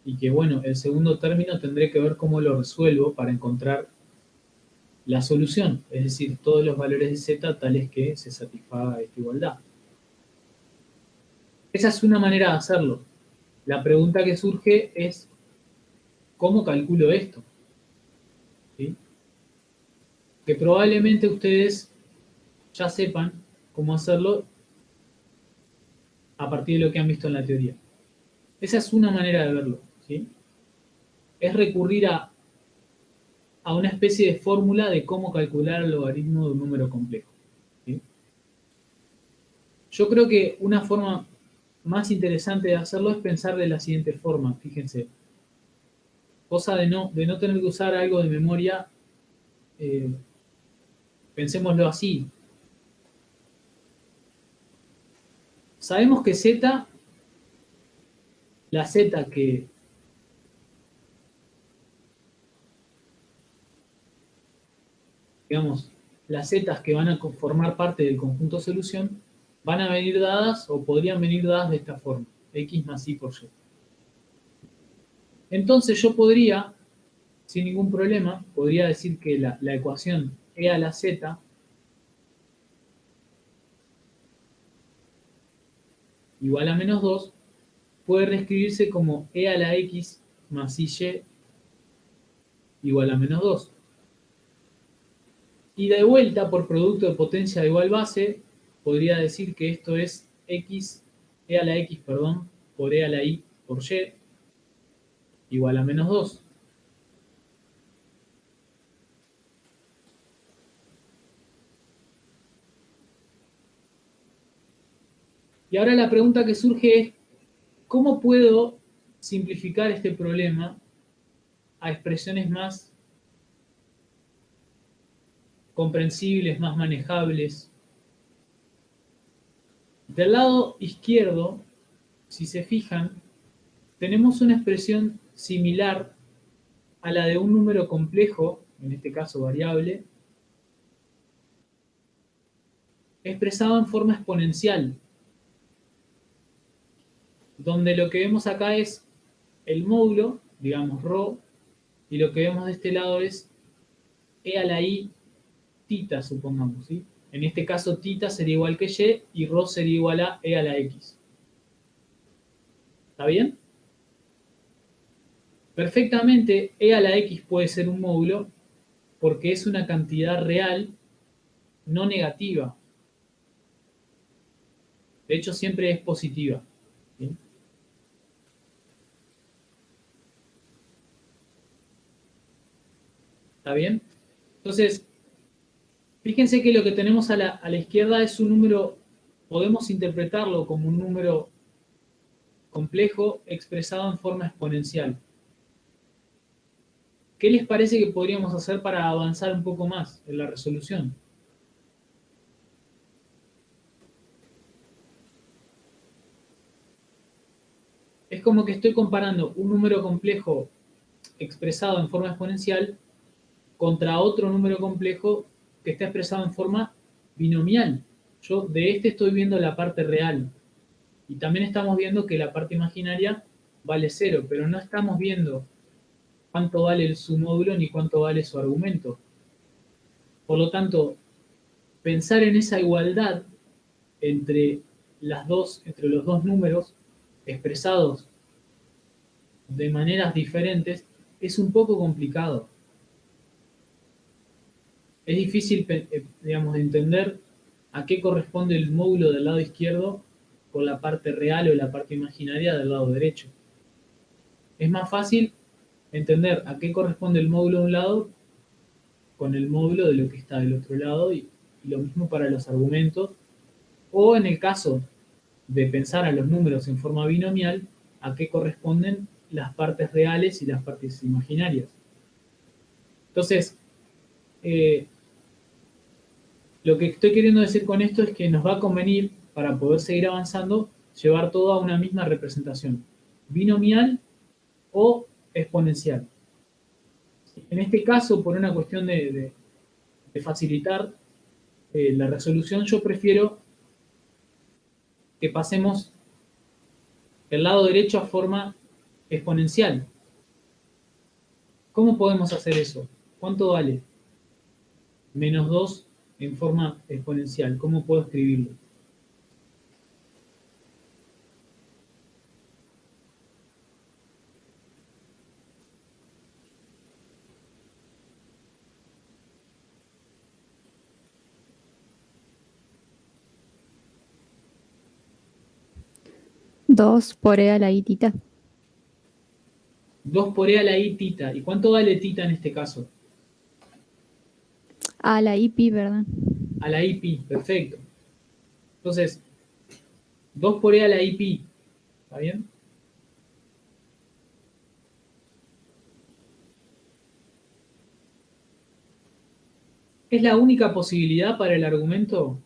y que, bueno, el segundo término tendré que ver cómo lo resuelvo para encontrar la solución, es decir, todos los valores de z tales que se satisfaga esta igualdad. Esa es una manera de hacerlo. La pregunta que surge es, ¿cómo calculo esto? ¿Sí? Que probablemente ustedes ya sepan cómo hacerlo a partir de lo que han visto en la teoría. Esa es una manera de verlo, ¿sí? Es recurrir a una especie de fórmula de cómo calcular el logaritmo de un número complejo, ¿sí? Yo creo que una forma más interesante de hacerlo es pensar de la siguiente forma, fíjense. Cosa de no tener que usar algo de memoria, pensémoslo así. Sabemos que z la z que digamos, las zetas que van a formar parte del conjunto solución van a venir dadas o podrían venir dadas de esta forma, x más y por y. Entonces yo podría, sin ningún problema, podría decir que la ecuación e a la z igual a menos 2 puede reescribirse como e a la x más y igual a menos 2. Y de vuelta, por producto de potencia de igual base, podría decir que esto es x, e a la x, perdón, por e a la y por y, igual a menos 2. Y ahora la pregunta que surge es, ¿cómo puedo simplificar este problema a expresiones más comprensibles, más manejables? Del lado izquierdo, si se fijan, tenemos una expresión similar a la de un número complejo, en este caso variable, expresado en forma exponencial, donde lo que vemos acá es el módulo, digamos ρ, y lo que vemos de este lado es e a la y tita, supongamos, ¿sí? En este caso tita sería igual que y ρ sería igual a e a la x. ¿Está bien? Perfectamente e a la x puede ser un módulo porque es una cantidad real no negativa. De hecho, siempre es positiva. ¿Sí? ¿Está bien? Entonces, fíjense que lo que tenemos a la izquierda es un número, podemos interpretarlo como un número complejo expresado en forma exponencial. ¿Qué les parece que podríamos hacer para avanzar un poco más en la resolución? Es como que estoy comparando un número complejo expresado en forma exponencial contra otro número complejo que está expresado en forma binomial. Yo de este estoy viendo la parte real. Y también estamos viendo que la parte imaginaria vale 0, pero no estamos viendo cuánto vale su módulo ni cuánto vale su argumento. Por lo tanto, pensar en esa igualdad entre los dos números expresados de maneras diferentes es un poco complicado. Es difícil, digamos, de entender a qué corresponde el módulo del lado izquierdo con la parte real o la parte imaginaria del lado derecho. Es más fácil entender a qué corresponde el módulo de un lado con el módulo de lo que está del otro lado y lo mismo para los argumentos, o en el caso de pensar a los números en forma binomial, a qué corresponden las partes reales y las partes imaginarias. Entonces, lo que estoy queriendo decir con esto es que nos va a convenir, para poder seguir avanzando, llevar todo a una misma representación, binomial o exponencial. En este caso, por una cuestión de facilitar la resolución, yo prefiero que pasemos el lado derecho a forma exponencial. ¿Cómo podemos hacer eso? ¿Cuánto vale? Menos 2 en forma exponencial. ¿Cómo puedo escribirlo? Dos por e a la i tita. 2 por e a la i tita. ¿Y cuánto vale tita en este caso? A la i pi, ¿verdad? A la i pi, perfecto. Entonces, 2 por e a la i pi, ¿está bien? ¿Es la única posibilidad para el argumento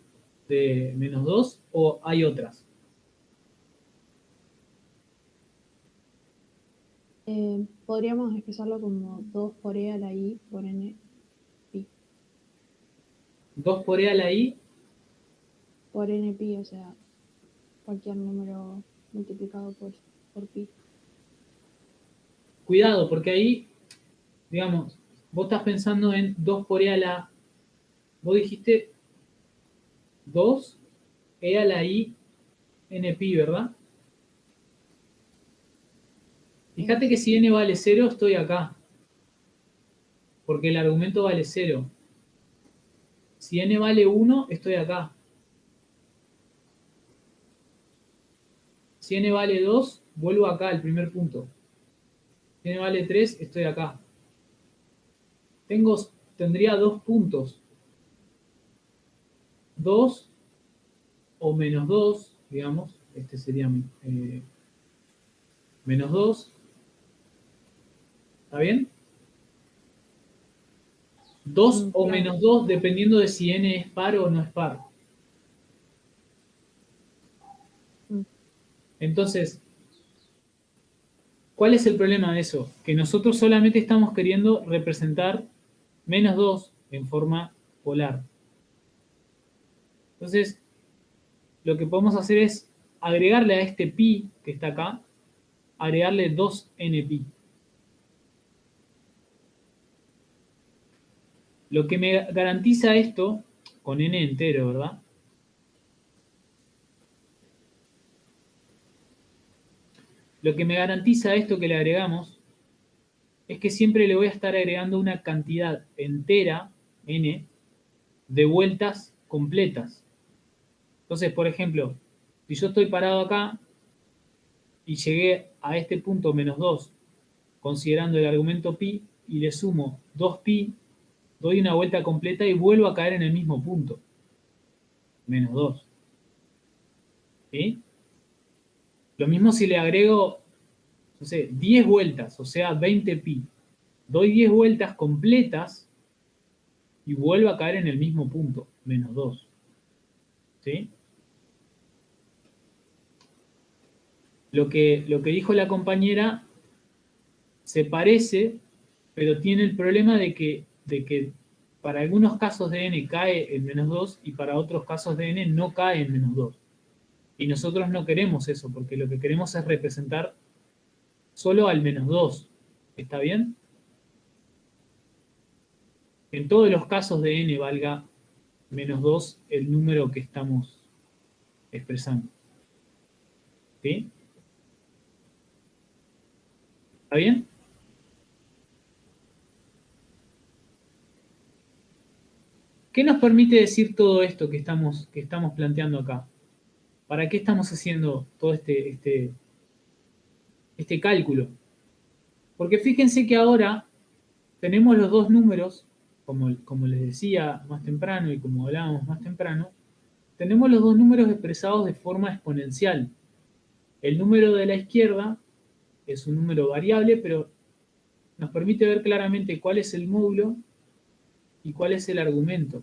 de menos 2 o hay otras? Podríamos expresarlo como 2 por e a la i por n pi. 2 por e a la i. Por n pi, o sea, cualquier número multiplicado por pi. Cuidado, porque ahí, digamos, vos estás pensando en 2 por e a la... Vos dijiste 2 e a la i n pi, ¿verdad? Fíjate que si n vale 0, estoy acá. Porque el argumento vale 0. Si n vale 1, estoy acá. Si n vale 2, vuelvo acá al primer punto. Si n vale 3, estoy acá. Tendría 2 puntos. 2 o menos 2, digamos. Este sería menos 2. ¿Está bien? 2 o Claro. menos 2 dependiendo de si n es par o no es par. Mm. Entonces, ¿cuál es el problema de eso? Que nosotros solamente estamos queriendo representar menos 2 en forma polar. Entonces, lo que podemos hacer es agregarle a este pi que está acá, agregarle 2n pi. Lo que me garantiza esto, con n entero, ¿verdad? Lo que me garantiza esto que le agregamos es que siempre le voy a estar agregando una cantidad entera, n, de vueltas completas. Entonces, por ejemplo, si yo estoy parado acá y llegué a este punto menos 2, considerando el argumento pi, y le sumo 2pi, doy una vuelta completa y vuelvo a caer en el mismo punto. Menos 2. ¿Sí? Lo mismo si le agrego, no sé, 10 vueltas, o sea, 20pi. Doy 10 vueltas completas y vuelvo a caer en el mismo punto, menos 2. ¿Sí? Lo que dijo la compañera se parece, pero tiene el problema de que para algunos casos de n cae en menos 2 y para otros casos de n no cae en menos 2. Y nosotros no queremos eso, porque lo que queremos es representar solo al menos 2. ¿Está bien? En todos los casos de n valga menos 2 el número que estamos expresando. ¿Sí? ¿Está bien? ¿Qué nos permite decir todo esto que estamos planteando acá? ¿Para qué estamos haciendo todo este cálculo? Porque fíjense que ahora tenemos los dos números, como les decía más temprano y como hablábamos más temprano, tenemos los dos números expresados de forma exponencial. El número de la izquierda es un número variable, pero nos permite ver claramente cuál es el módulo y cuál es el argumento.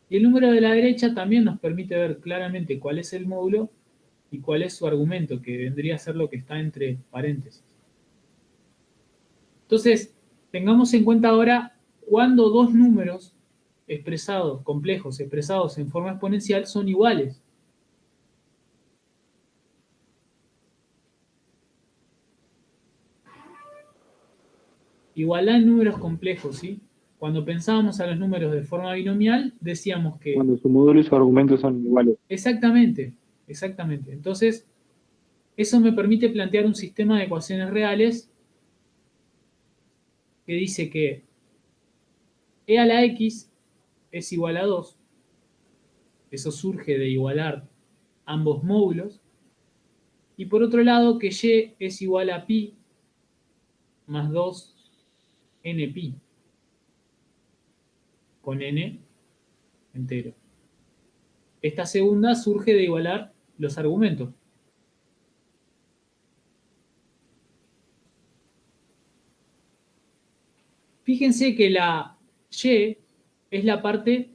Y el número de la derecha también nos permite ver claramente cuál es el módulo y cuál es su argumento, que vendría a ser lo que está entre paréntesis. Entonces, tengamos en cuenta ahora cuando dos números expresados, complejos, expresados en forma exponencial, son iguales. Igualdad en números complejos, ¿sí? Cuando pensábamos a los números de forma binomial, decíamos que... Cuando su módulo y su argumento son iguales. Exactamente, exactamente. Entonces, eso me permite plantear un sistema de ecuaciones reales que dice que e a la x es igual a 2. Eso surge de igualar ambos módulos. Y por otro lado, que y es igual a pi más 2 n pi, con n entero. Esta segunda surge de igualar los argumentos. Fíjense que la y es la parte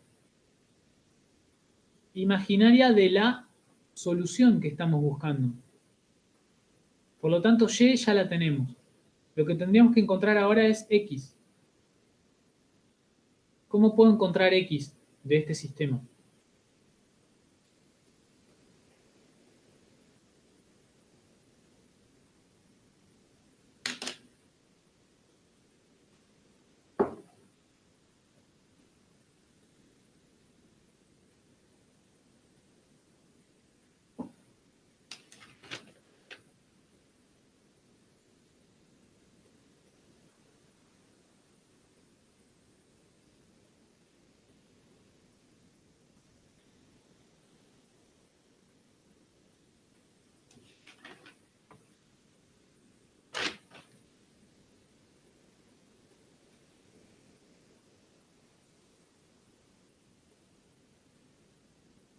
imaginaria de la solución que estamos buscando. Por lo tanto, y ya la tenemos. Lo que tendríamos que encontrar ahora es x. ¿Cómo puedo encontrar x de este sistema?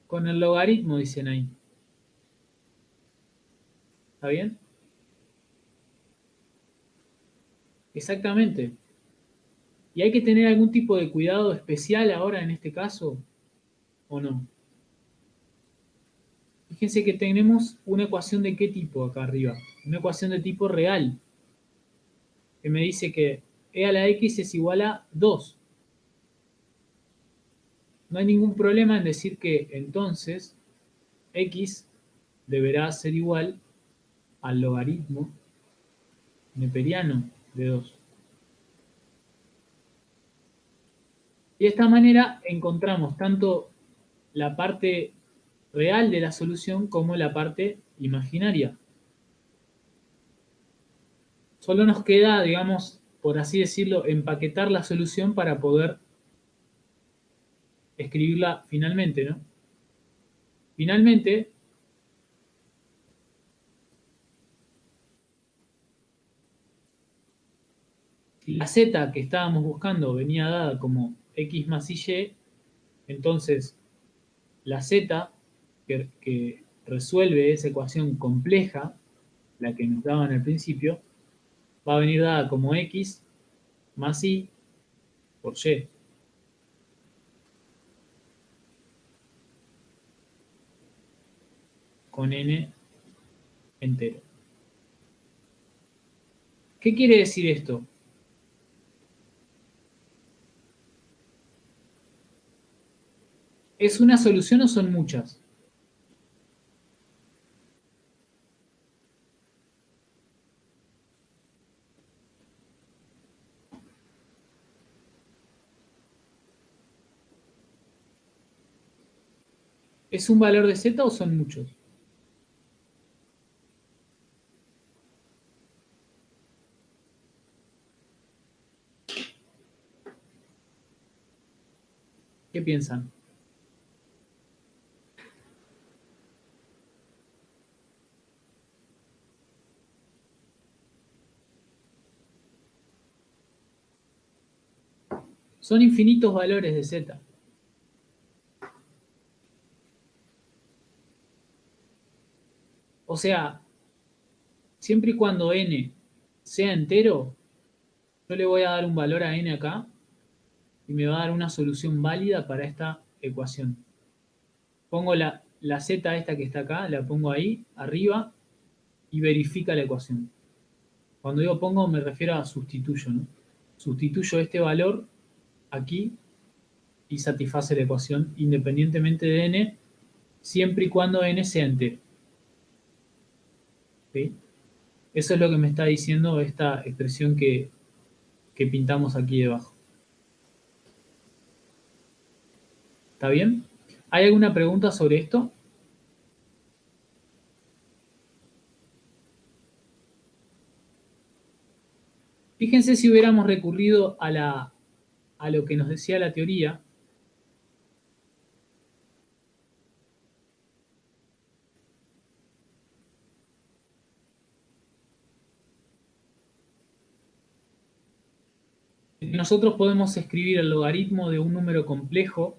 Con el logaritmo, dicen ahí. ¿Está bien? Exactamente. ¿Y hay que tener algún tipo de cuidado especial ahora en este caso o no? Fíjense que tenemos una ecuación de qué tipo acá arriba. Una ecuación de tipo real. Que me dice que e a la x es igual a 2. No hay ningún problema en decir que entonces x deberá ser igual al logaritmo neperiano de 2. Y de esta manera encontramos tanto la parte real de la solución como la parte imaginaria. Solo nos queda, digamos, por así decirlo, empaquetar la solución para poder escribirla finalmente, ¿no? Finalmente, si la z que estábamos buscando venía dada como x más y, entonces la z que resuelve esa ecuación compleja, la que nos daban al principio, va a venir dada como x más y por y. Con n entero. ¿Qué quiere decir esto? ¿Es una solución o son muchas? ¿Es un valor de z o son muchos? ¿Qué piensan? Son infinitos valores de z. O sea, siempre y cuando n sea entero, yo le voy a dar un valor a n acá y me va a dar una solución válida para esta ecuación. Pongo la z esta que está acá, la pongo ahí, arriba, y verifica la ecuación. Cuando digo pongo, me refiero a sustituyo, ¿no? Sustituyo este valor aquí y satisface la ecuación independientemente de n, siempre y cuando n sea entero. ¿Sí? Eso es lo que me está diciendo esta expresión que pintamos aquí debajo. ¿Está bien? ¿Hay alguna pregunta sobre esto? Fíjense si hubiéramos recurrido a lo que nos decía la teoría. Nosotros podemos escribir el logaritmo de un número complejo,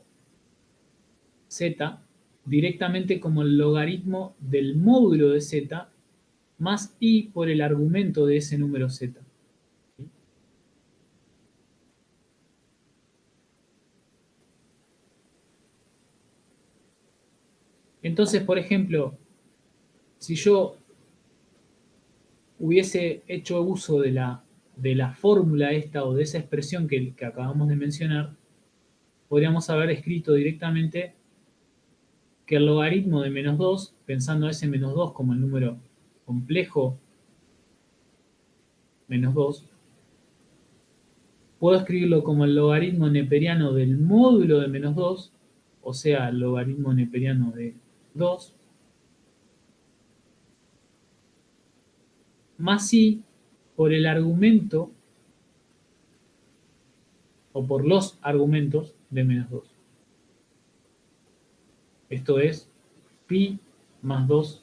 z, directamente como el logaritmo del módulo de z más i por el argumento de ese número z. Entonces, por ejemplo, si yo hubiese hecho uso de la fórmula esta o de esa expresión que acabamos de mencionar, podríamos haber escrito directamente que el logaritmo de menos 2, pensando ese menos 2 como el número complejo menos 2, puedo escribirlo como el logaritmo neperiano del módulo de menos 2, o sea, el logaritmo neperiano de 2, más i por el argumento, o por los argumentos de menos 2. Esto es pi más 2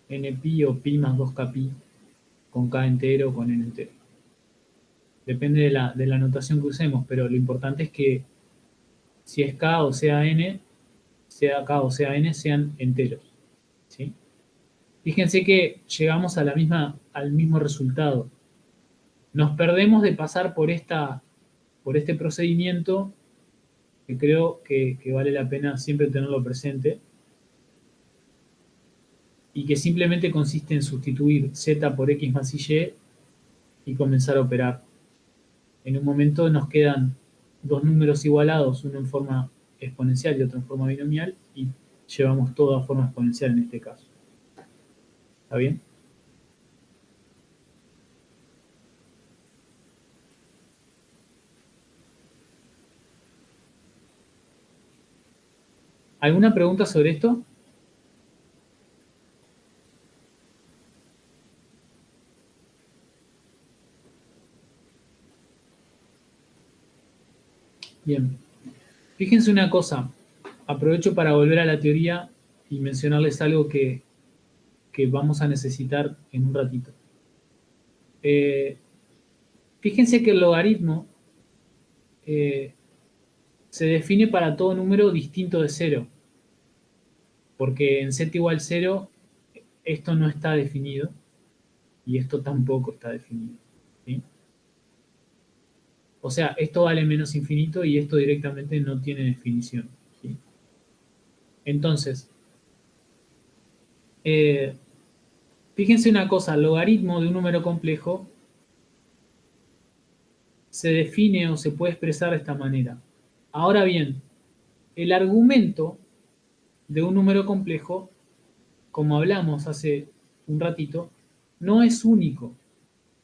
n pi o pi más 2k pi con k entero o con n entero. Depende de la notación que usemos, pero lo importante es que si es k o sea n, sea k o sea n, sean enteros, ¿sí? Fíjense que llegamos a al mismo resultado. Nos perdemos de pasar por este procedimiento que creo que vale la pena siempre tenerlo presente y que simplemente consiste en sustituir z por x más y y comenzar a operar. En un momento nos quedan dos números igualados, uno en forma exponencial y otro en forma binomial, y llevamos todo a forma exponencial en este caso. ¿Está bien? ¿Alguna pregunta sobre esto? Bien. Fíjense una cosa. Aprovecho para volver a la teoría y mencionarles algo que vamos a necesitar en un ratito. Fíjense que el logaritmo se define para todo número distinto de 0. Porque en z igual 0 esto no está definido y esto tampoco está definido, ¿sí? O sea, esto vale menos infinito y esto directamente no tiene definición, ¿sí? Entonces, fíjense una cosa, el logaritmo de un número complejo se define o se puede expresar de esta manera. Ahora bien, el argumento de un número complejo, como hablamos hace un ratito, no es único.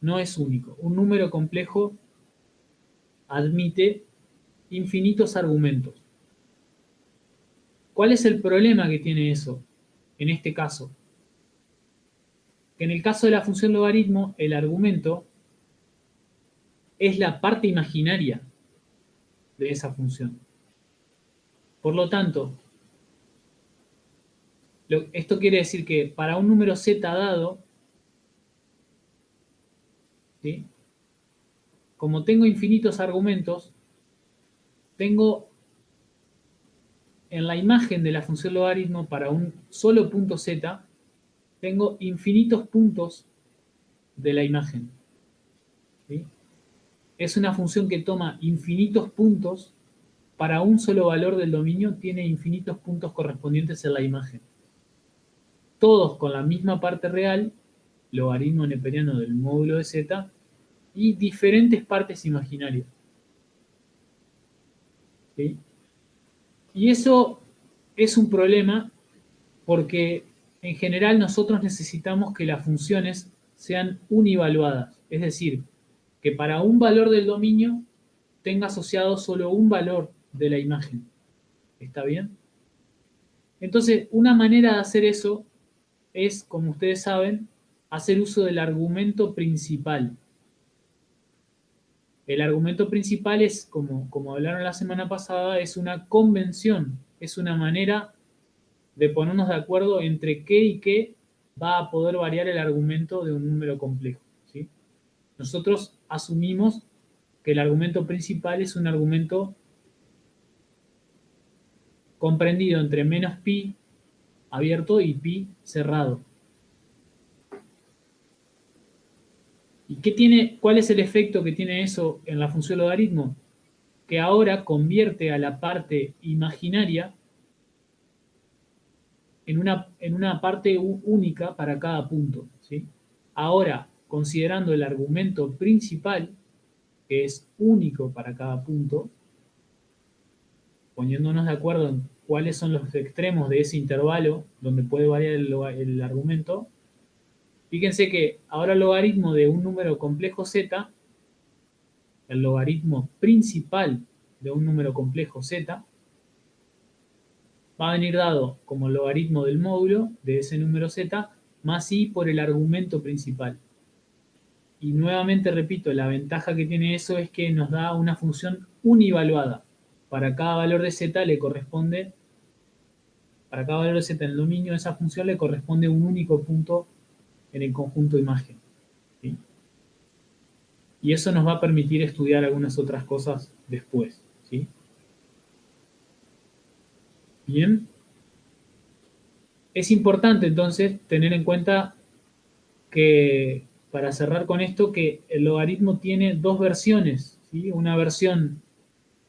No es único. Un número complejo admite infinitos argumentos. ¿Cuál es el problema que tiene eso en este caso? Que en el caso de la función logaritmo, el argumento es la parte imaginaria de esa función. Por lo tanto, esto quiere decir que para un número z dado, ¿sí? Como tengo infinitos argumentos, tengo en la imagen de la función logaritmo para un solo punto z, tengo infinitos puntos de la imagen, ¿sí? Es una función que toma infinitos puntos para un solo valor del dominio, tiene infinitos puntos correspondientes en la imagen. Todos con la misma parte real, logaritmo neperiano del módulo de z, y diferentes partes imaginarias, ¿sí? Y eso es un problema porque en general nosotros necesitamos que las funciones sean univaluadas, es decir, que para un valor del dominio tenga asociado solo un valor de la imagen. ¿Está bien? Entonces, una manera de hacer eso es, como ustedes saben, hacer uso del argumento principal. El argumento principal es, como hablaron la semana pasada, es una convención, es una manera de ponernos de acuerdo entre qué y qué va a poder variar el argumento de un número complejo, ¿sí? Nosotros asumimos que el argumento principal es un argumento comprendido entre menos pi abierto y pi cerrado. ¿Y cuál es el efecto que tiene eso en la función logaritmo? Que ahora convierte a la parte imaginaria en una parte única para cada punto, ¿sí? Ahora, considerando el argumento principal, que es único para cada punto, poniéndonos de acuerdo en cuáles son los extremos de ese intervalo donde puede variar el argumento. Fíjense que ahora el logaritmo de un número complejo z, el logaritmo principal de un número complejo z, va a venir dado como logaritmo del módulo de ese número z más i por el argumento principal. Y nuevamente repito, la ventaja que tiene eso es que nos da una función univaluada. Para cada valor de z le corresponde, para cada valor de z en el dominio de esa función le corresponde un único punto en el conjunto imagen. ¿Sí? Y eso nos va a permitir estudiar algunas otras cosas después. ¿Sí? Bien. Es importante entonces tener en cuenta que, para cerrar con esto, que el logaritmo tiene dos versiones. ¿Sí? Una versión,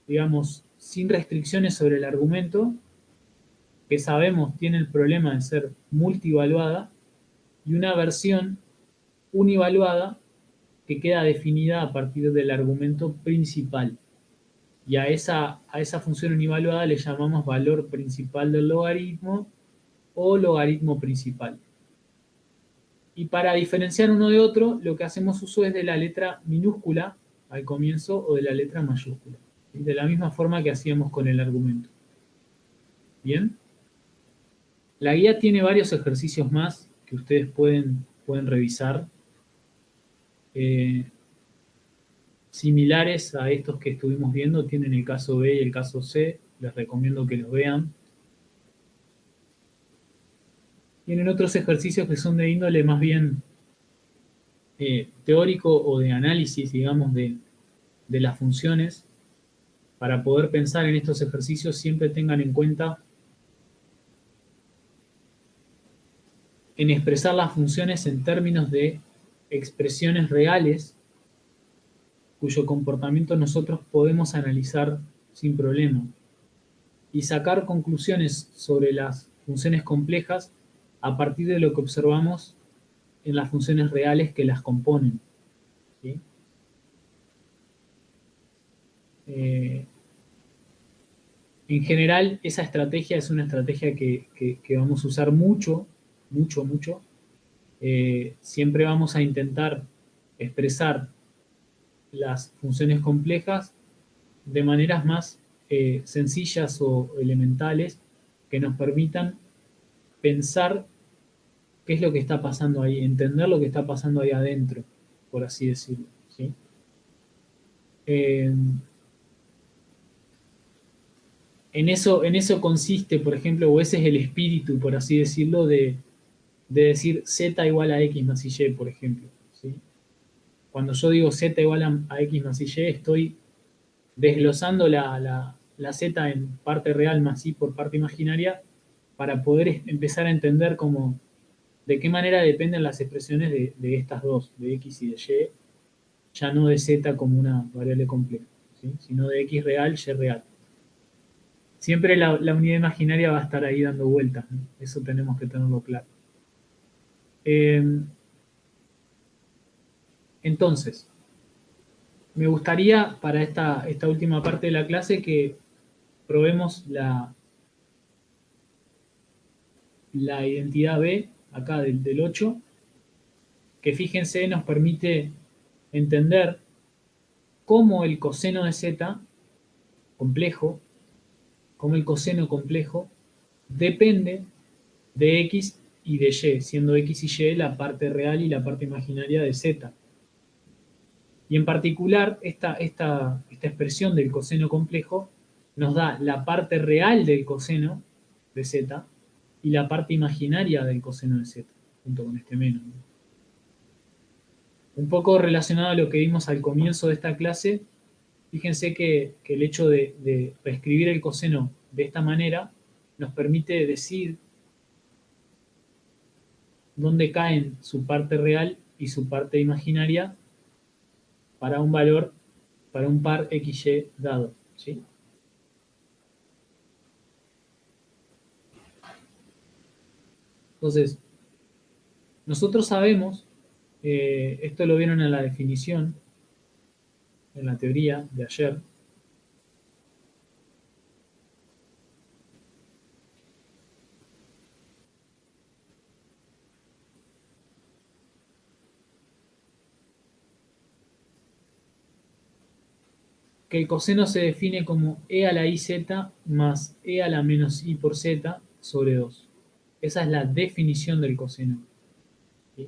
digamos, sin restricciones sobre el argumento, que sabemos tiene el problema de ser multivaluada, y una versión univaluada que queda definida a partir del argumento principal. Y a esa función univaluada le llamamos valor principal del logaritmo o logaritmo principal. Y para diferenciar uno de otro, lo que hacemos uso es de la letra minúscula al comienzo o de la letra mayúscula. ¿Sí? De la misma forma que hacíamos con el argumento. ¿Bien? La guía tiene varios ejercicios más que ustedes pueden revisar. Similares a estos que estuvimos viendo, tienen el caso B y el caso C. Les recomiendo que los vean. Tienen otros ejercicios que son de índole más bien teórico o de análisis, digamos, de las funciones. Para poder pensar en estos ejercicios, siempre tengan en cuenta en expresar las funciones en términos de expresiones reales, cuyo comportamiento nosotros podemos analizar sin problema, y sacar conclusiones sobre las funciones complejas a partir de lo que observamos en las funciones reales que las componen. ¿Sí? En general, esa estrategia es una estrategia que vamos a usar mucho. Siempre vamos a intentar expresar las funciones complejas de maneras más sencillas o elementales que nos permitan pensar qué es lo que está pasando ahí, entender lo que está pasando ahí adentro, por así decirlo. ¿Sí? En eso consiste, por ejemplo, o ese es el espíritu, por así decirlo, de decir z igual a x más y, por ejemplo. ¿Sí? Cuando yo digo z igual a x más y, estoy desglosando la z en parte real más y por parte imaginaria para poder empezar a entender de qué manera dependen las expresiones de estas dos, de x y de y, ya no de z como una variable compleja, ¿sí? Sino de x real, y real. Siempre la unidad imaginaria va a estar ahí dando vueltas, ¿no? Eso tenemos que tenerlo claro. Entonces, me gustaría para esta última parte de la clase que probemos la identidad B, acá del 8, que fíjense nos permite entender cómo el coseno de z complejo, cómo el coseno complejo depende de x y de y, siendo x y y la parte real y la parte imaginaria de z. Y en particular, esta expresión del coseno complejo nos da la parte real del coseno de z y la parte imaginaria del coseno de z, junto con este menos. Un poco relacionado a lo que vimos al comienzo de esta clase, fíjense que el hecho de reescribir el coseno de esta manera nos permite decir dónde caen su parte real y su parte imaginaria para un valor, para un par XY dado. ¿Sí? Entonces, nosotros sabemos Esto lo vieron en la definición, en la teoría de ayer. Que el coseno se define como e a la iz más e a la menos i por z sobre 2. Esa es la definición del coseno. ¿Sí?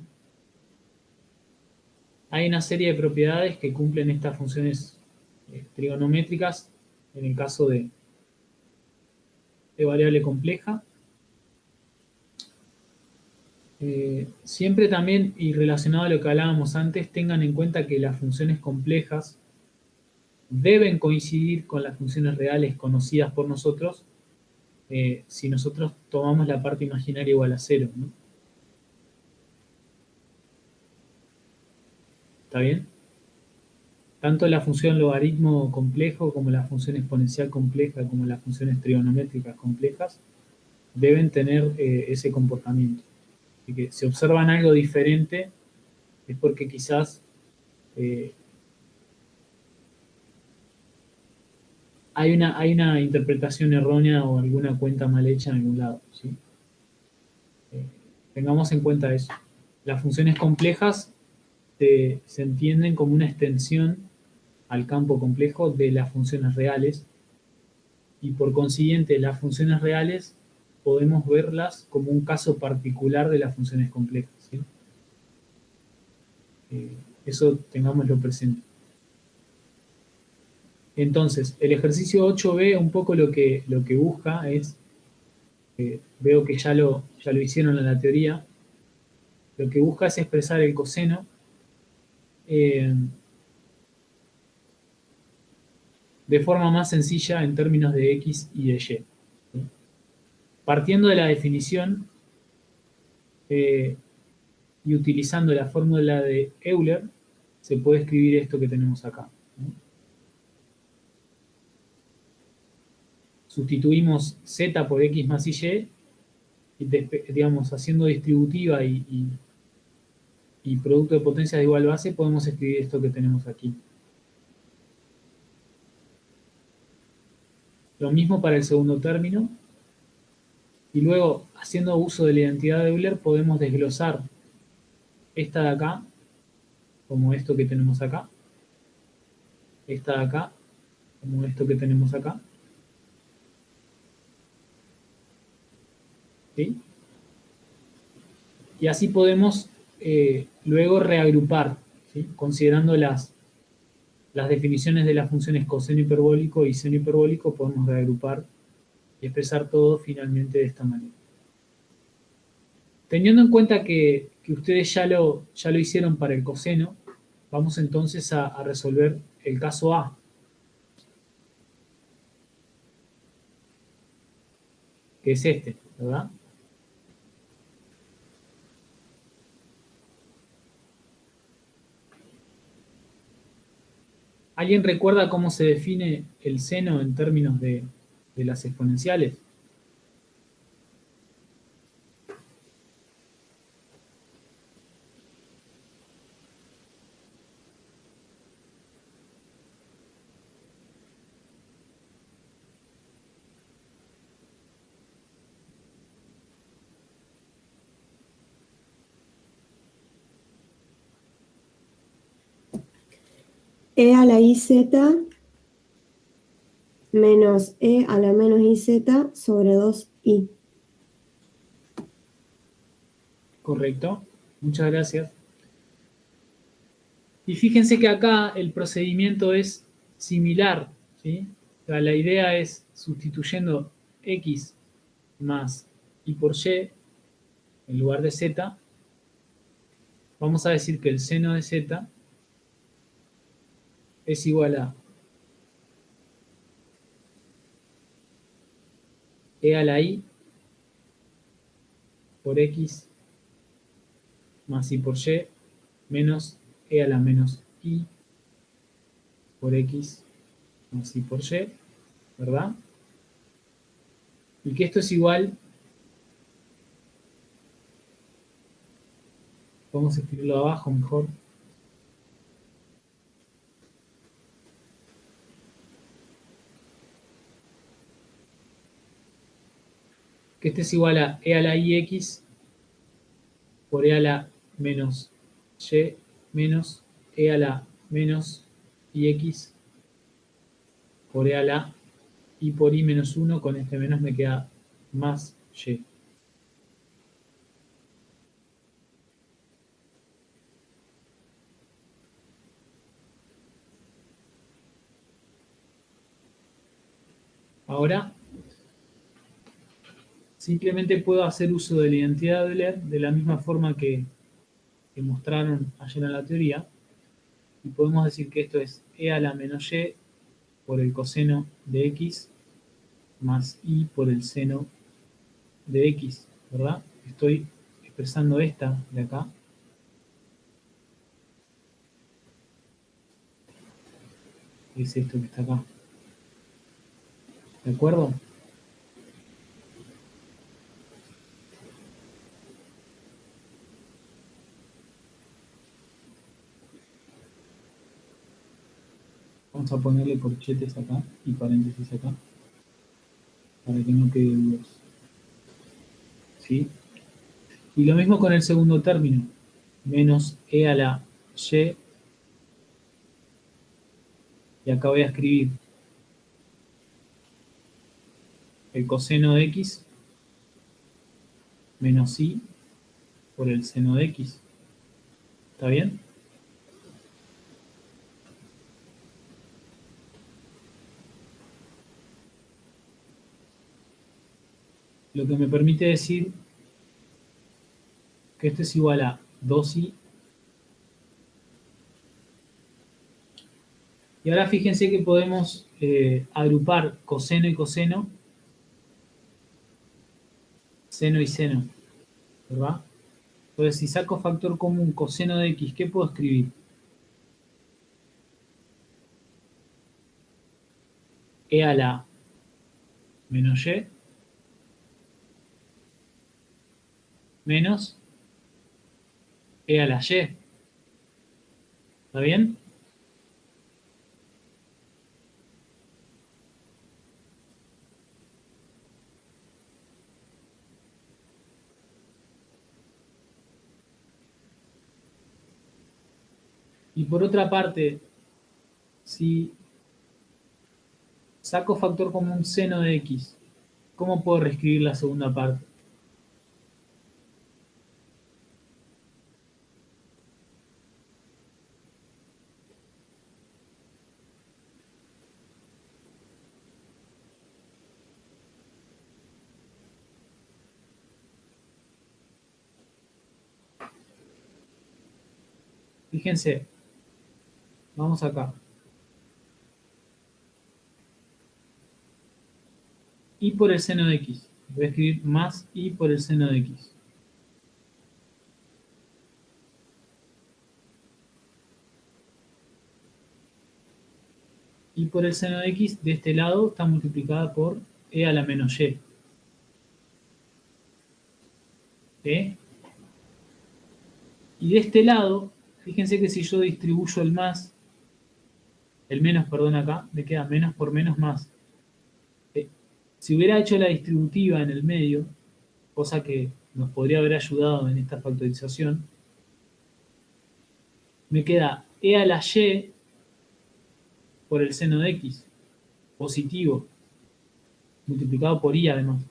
Hay una serie de propiedades que cumplen estas funciones trigonométricas en el caso de variable compleja. Siempre también, y relacionado a lo que hablábamos antes, tengan en cuenta que las funciones complejas deben coincidir con las funciones reales conocidas por nosotros si nosotros tomamos la parte imaginaria igual a 0, ¿no? ¿Está bien? Tanto la función logaritmo complejo como la función exponencial compleja como las funciones trigonométricas complejas deben tener ese comportamiento. Así que si observan algo diferente es porque quizás hay una interpretación errónea o alguna cuenta mal hecha en algún lado, ¿sí? Tengamos en cuenta eso. Las funciones complejas se entienden como una extensión al campo complejo de las funciones reales y por consiguiente las funciones reales podemos verlas como un caso particular de las funciones complejas, ¿sí? Eso tengámoslo presente. Entonces, el ejercicio 8b un poco lo que busca es, veo que ya lo hicieron en la teoría, lo que busca es expresar el coseno de forma más sencilla en términos de x y de y. ¿Sí? Partiendo de la definición y utilizando la fórmula de Euler, se puede escribir esto que tenemos acá, ¿no? Sustituimos z por x más y, digamos, haciendo distributiva y producto de potencias de igual base, podemos escribir esto que tenemos aquí. Lo mismo para el segundo término. Y luego, haciendo uso de la identidad de Euler, podemos desglosar esta de acá, como esto que tenemos acá. Esta de acá, como esto que tenemos acá. ¿Sí? Y así podemos luego reagrupar, ¿sí? Considerando las definiciones de las funciones coseno hiperbólico y seno hiperbólico, podemos reagrupar y expresar todo finalmente de esta manera. Teniendo en cuenta que ustedes ya lo hicieron para el coseno, vamos entonces a resolver el caso A. Que es este, ¿verdad? ¿Alguien recuerda cómo se define el seno en términos de las exponenciales? E a la iz menos e a la menos iz sobre 2i. Correcto, muchas gracias. Y fíjense que acá el procedimiento es similar, ¿sí? O sea, la idea es sustituyendo x más y por y en lugar de z, vamos a decir que el seno de z es igual a e a la i por x más y por y menos e a la menos i por x más y por y, ¿verdad? Y que esto es igual Vamos a escribirlo abajo mejor. Que este es igual a e a la ix por e a la menos y menos e a la menos ix por e a la y por i menos 1. Con este menos me queda más y. Ahora, simplemente puedo hacer uso de la identidad de Euler de la misma forma que mostraron ayer en la teoría, y podemos decir que esto es e a la menos y por el coseno de x más i por el seno de x, ¿verdad? Estoy expresando esta de acá. Es esto que está acá. ¿De acuerdo? Vamos a ponerle corchetes acá y paréntesis acá, para que no quede dudas. ¿Sí? Y lo mismo con el segundo término, menos e a la y, y acá voy a escribir el coseno de x menos i por el seno de x. ¿Está bien? Lo que me permite decir que esto es igual a 2i. Y ahora fíjense que podemos agrupar coseno y coseno, seno y seno, ¿verdad? Entonces, si saco factor común coseno de x, ¿qué puedo escribir? E a la menos y menos e a la y. ¿Está bien? Y por otra parte, si saco factor común seno de x, ¿cómo puedo reescribir la segunda parte? Fíjense, vamos acá. I por el seno de x. Voy a escribir más i por el seno de x. I por el seno de x de este lado está multiplicada por e a la menos y. ¿Eh? Y de este lado, fíjense que si yo distribuyo el menos, perdón, acá, me queda menos por menos más. Si hubiera hecho la distributiva en el medio, cosa que nos podría haber ayudado en esta factorización, me queda e a la y por el seno de x, positivo, multiplicado por i además.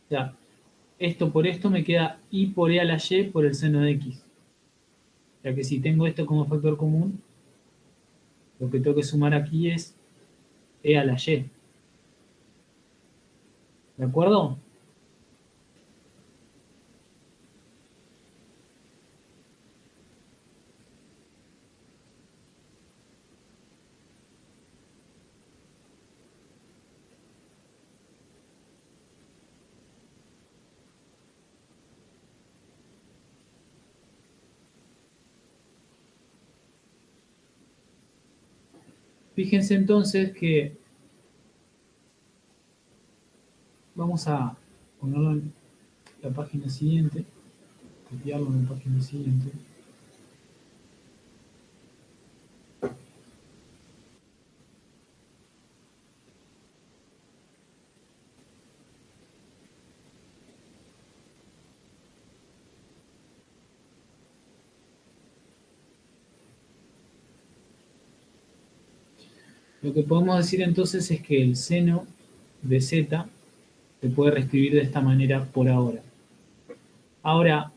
O sea, esto por esto me queda i por e a la y por el seno de x. O sea que si tengo esto como factor común, lo que tengo que sumar aquí es e a la y. ¿De acuerdo? Fíjense entonces que vamos a ponerlo en la página siguiente. copiarlo en la página siguiente. Lo que podemos decir entonces es que el seno de z se puede reescribir de esta manera por ahora. Ahora,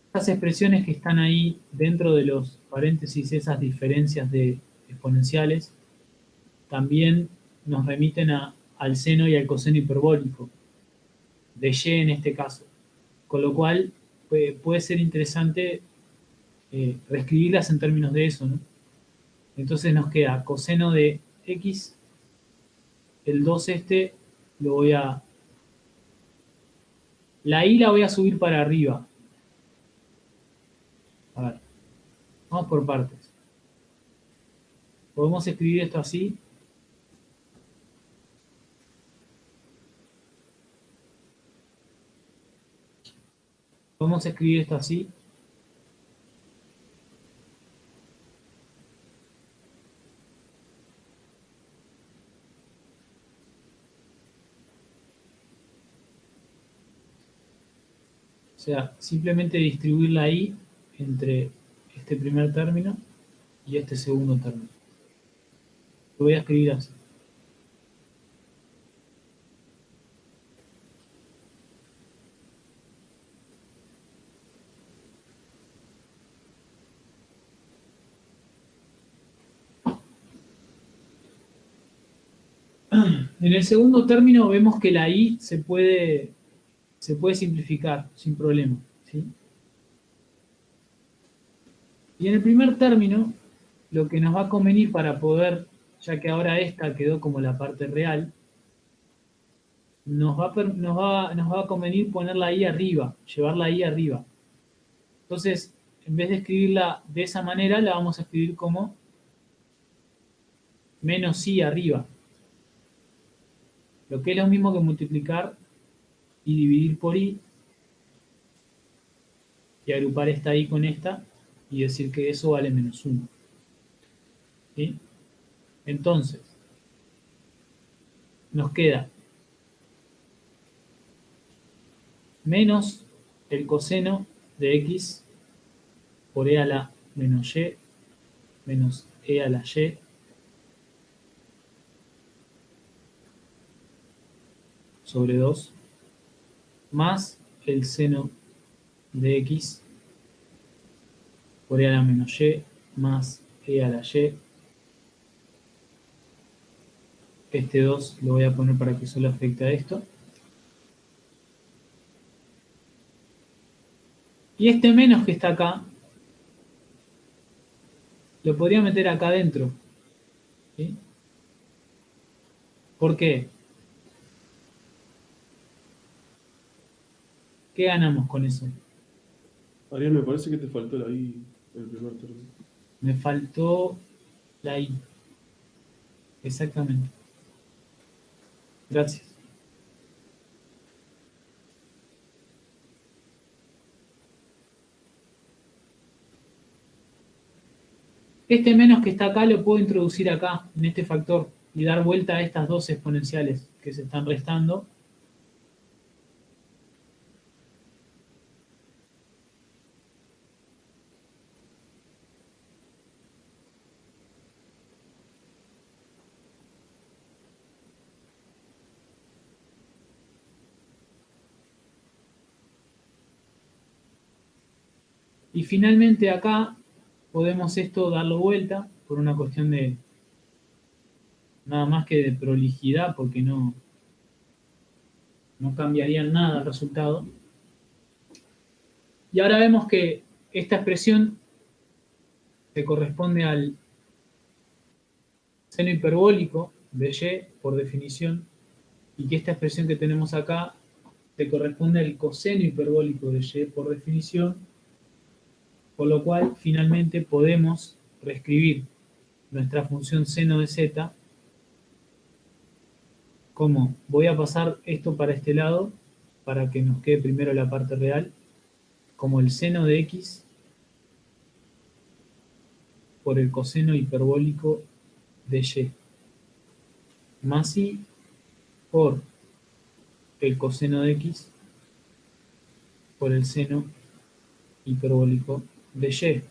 estas expresiones que están ahí dentro de los paréntesis, esas diferencias de exponenciales, también nos remiten al seno y al coseno hiperbólico, de y en este caso. Con lo cual, puede ser interesante reescribirlas en términos de eso, ¿no? Entonces nos queda coseno de x, el 2 lo voy a... La y la voy a subir para arriba. A ver, vamos por partes. Podemos escribir esto así. Podemos escribir esto así. O sea, simplemente distribuir la i entre este primer término y este segundo término. Lo voy a escribir así. En el segundo término vemos que la i se puede simplificar sin problema, ¿sí? Y en el primer término, lo que nos va a convenir para poder, ya que ahora esta quedó como la parte real, nos va a convenir poner la i arriba, llevar la i arriba. Entonces, en vez de escribirla de esa manera, la vamos a escribir como menos i arriba. Lo que es lo mismo que multiplicar y dividir por i, y agrupar esta i con esta, y decir que eso vale menos 1. ¿Sí? Entonces, nos queda menos el coseno de x por e a la menos y, menos e a la y, sobre 2, más el seno de x por e a la menos y, más e a la y. Este 2 lo voy a poner para que solo afecte a esto. Y este menos que está acá, lo podría meter acá adentro. ¿Sí? ¿Por qué? ¿Qué ganamos con eso? Ariel, me parece que te faltó la I en el primer término. Me faltó la i. Exactamente. Gracias. Este menos que está acá lo puedo introducir acá, en este factor, y dar vuelta a estas dos exponenciales que se están restando. Y finalmente acá podemos esto darlo vuelta por una cuestión de nada más que de prolijidad, porque no cambiaría nada el resultado. Y ahora vemos que esta expresión se corresponde al seno hiperbólico de y por definición, y que esta expresión que tenemos acá se corresponde al coseno hiperbólico de y por definición, por lo cual finalmente podemos reescribir nuestra función seno de z como voy a pasar esto para este lado para que nos quede primero la parte real, como el seno de x por el coseno hiperbólico de y, más i por el coseno de x por el seno hiperbólico de y.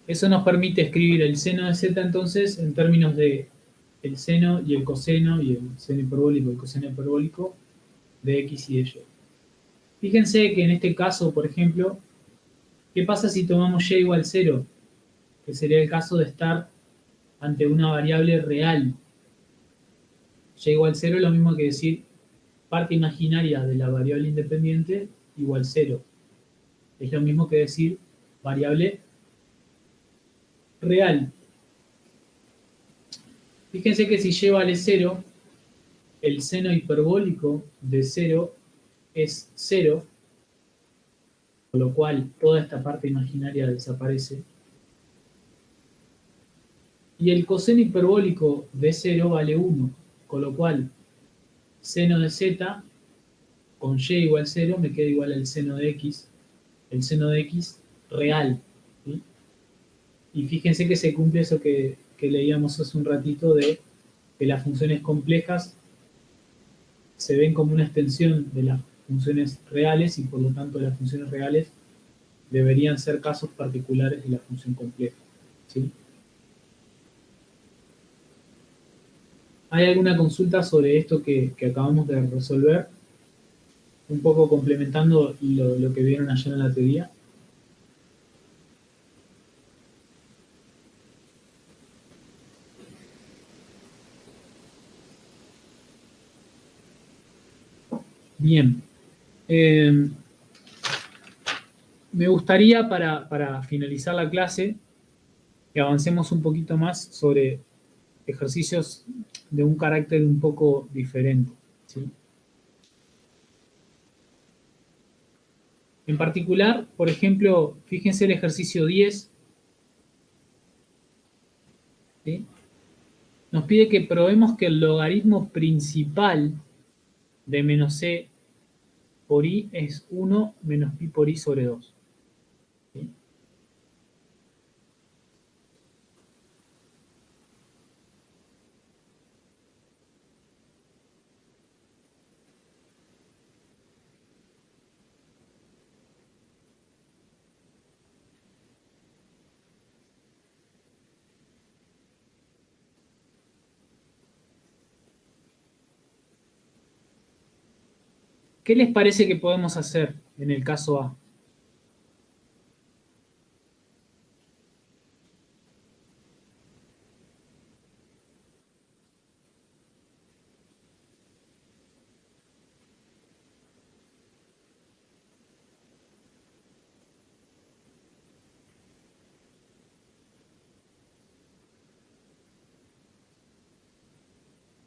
Eso nos permite escribir el seno de z entonces en términos de el seno y el coseno y el seno hiperbólico y el coseno hiperbólico de x y de y. Fíjense que en este caso, por ejemplo, ¿qué pasa si tomamos y igual 0? Que sería el caso de estar ante una variable real. Y igual 0 es lo mismo que decir parte imaginaria de la variable independiente igual 0. Es lo mismo que decir variable real. Fíjense que si y vale 0, el seno hiperbólico de 0 es 0, con lo cual toda esta parte imaginaria desaparece. Y el coseno hiperbólico de 0 vale 1, con lo cual seno de z con y igual 0 me queda igual al seno de x, el seno de x real. ¿Sí? Y fíjense que se cumple eso que leíamos hace un ratito de que las funciones complejas se ven como una extensión de las funciones reales y por lo tanto las funciones reales deberían ser casos particulares de la función compleja. ¿Sí? ¿Hay alguna consulta sobre esto que acabamos de resolver? Un poco complementando lo que vieron ayer en la teoría. Bien. Me gustaría para finalizar la clase que avancemos un poquito más sobre ejercicios de un carácter un poco diferente. ¿Sí? En particular, por ejemplo, fíjense el ejercicio 10. ¿Sí? Nos pide que probemos que el logaritmo principal de menos c por i es 1 menos pi por i sobre 2. ¿Sí? ¿Qué les parece que podemos hacer en el caso A?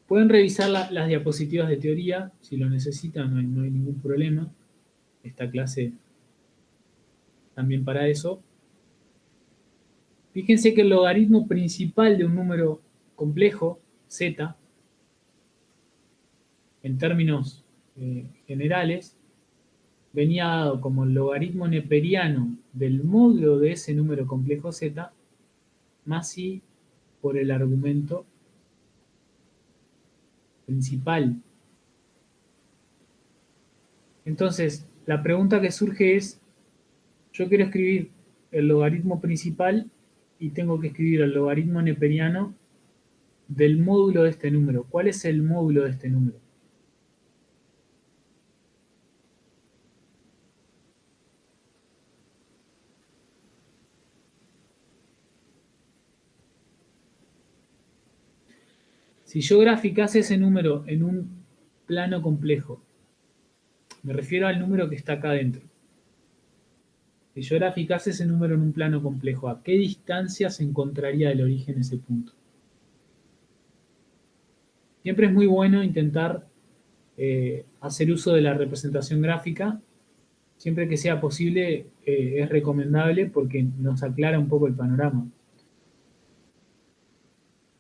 Pueden revisar las diapositivas de teoría, si lo necesitan, no hay ningún problema. Esta clase también para eso. Fíjense que el logaritmo principal de un número complejo, z, en términos generales, venía dado como el logaritmo neperiano del módulo de ese número complejo z, más i por el argumento principal. Entonces, la pregunta que surge es, yo quiero escribir el logaritmo principal y tengo que escribir el logaritmo neperiano del módulo de este número. ¿Cuál es el módulo de este número? Si yo graficase ese número en un plano complejo, me refiero al número que está acá adentro. Si yo graficase ese número en un plano complejo, ¿a qué distancia se encontraría del origen ese punto? Siempre es muy bueno intentar hacer uso de la representación gráfica, siempre que sea posible, es recomendable porque nos aclara un poco el panorama.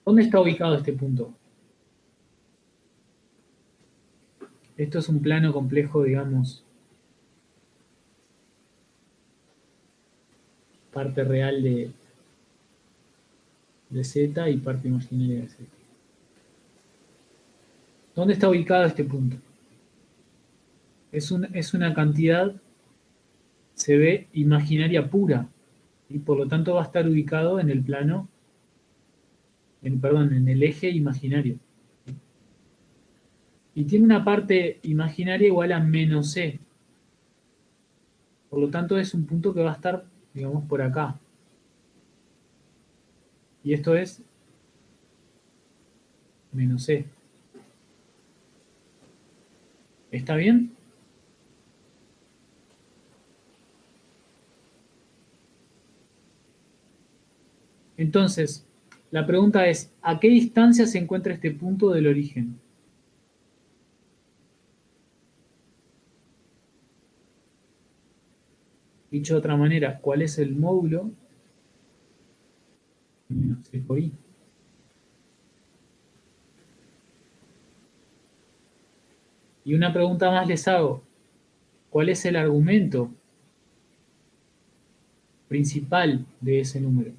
¿Dónde está ubicado este punto? Esto es un plano complejo, digamos, parte real de Z y parte imaginaria de Z. ¿Dónde está ubicado este punto? Es una cantidad, se ve, imaginaria pura, y por lo tanto va a estar ubicado en el plano, en el eje imaginario. Y tiene una parte imaginaria igual a menos c. Por lo tanto es un punto que va a estar, digamos, por acá. Y esto es menos c. ¿Está bien? Entonces, la pregunta es, ¿a qué distancia se encuentra este punto del origen? Dicho de otra manera, ¿cuál es el módulo de menos c por i? Y una pregunta más les hago. ¿Cuál es el argumento principal de ese número?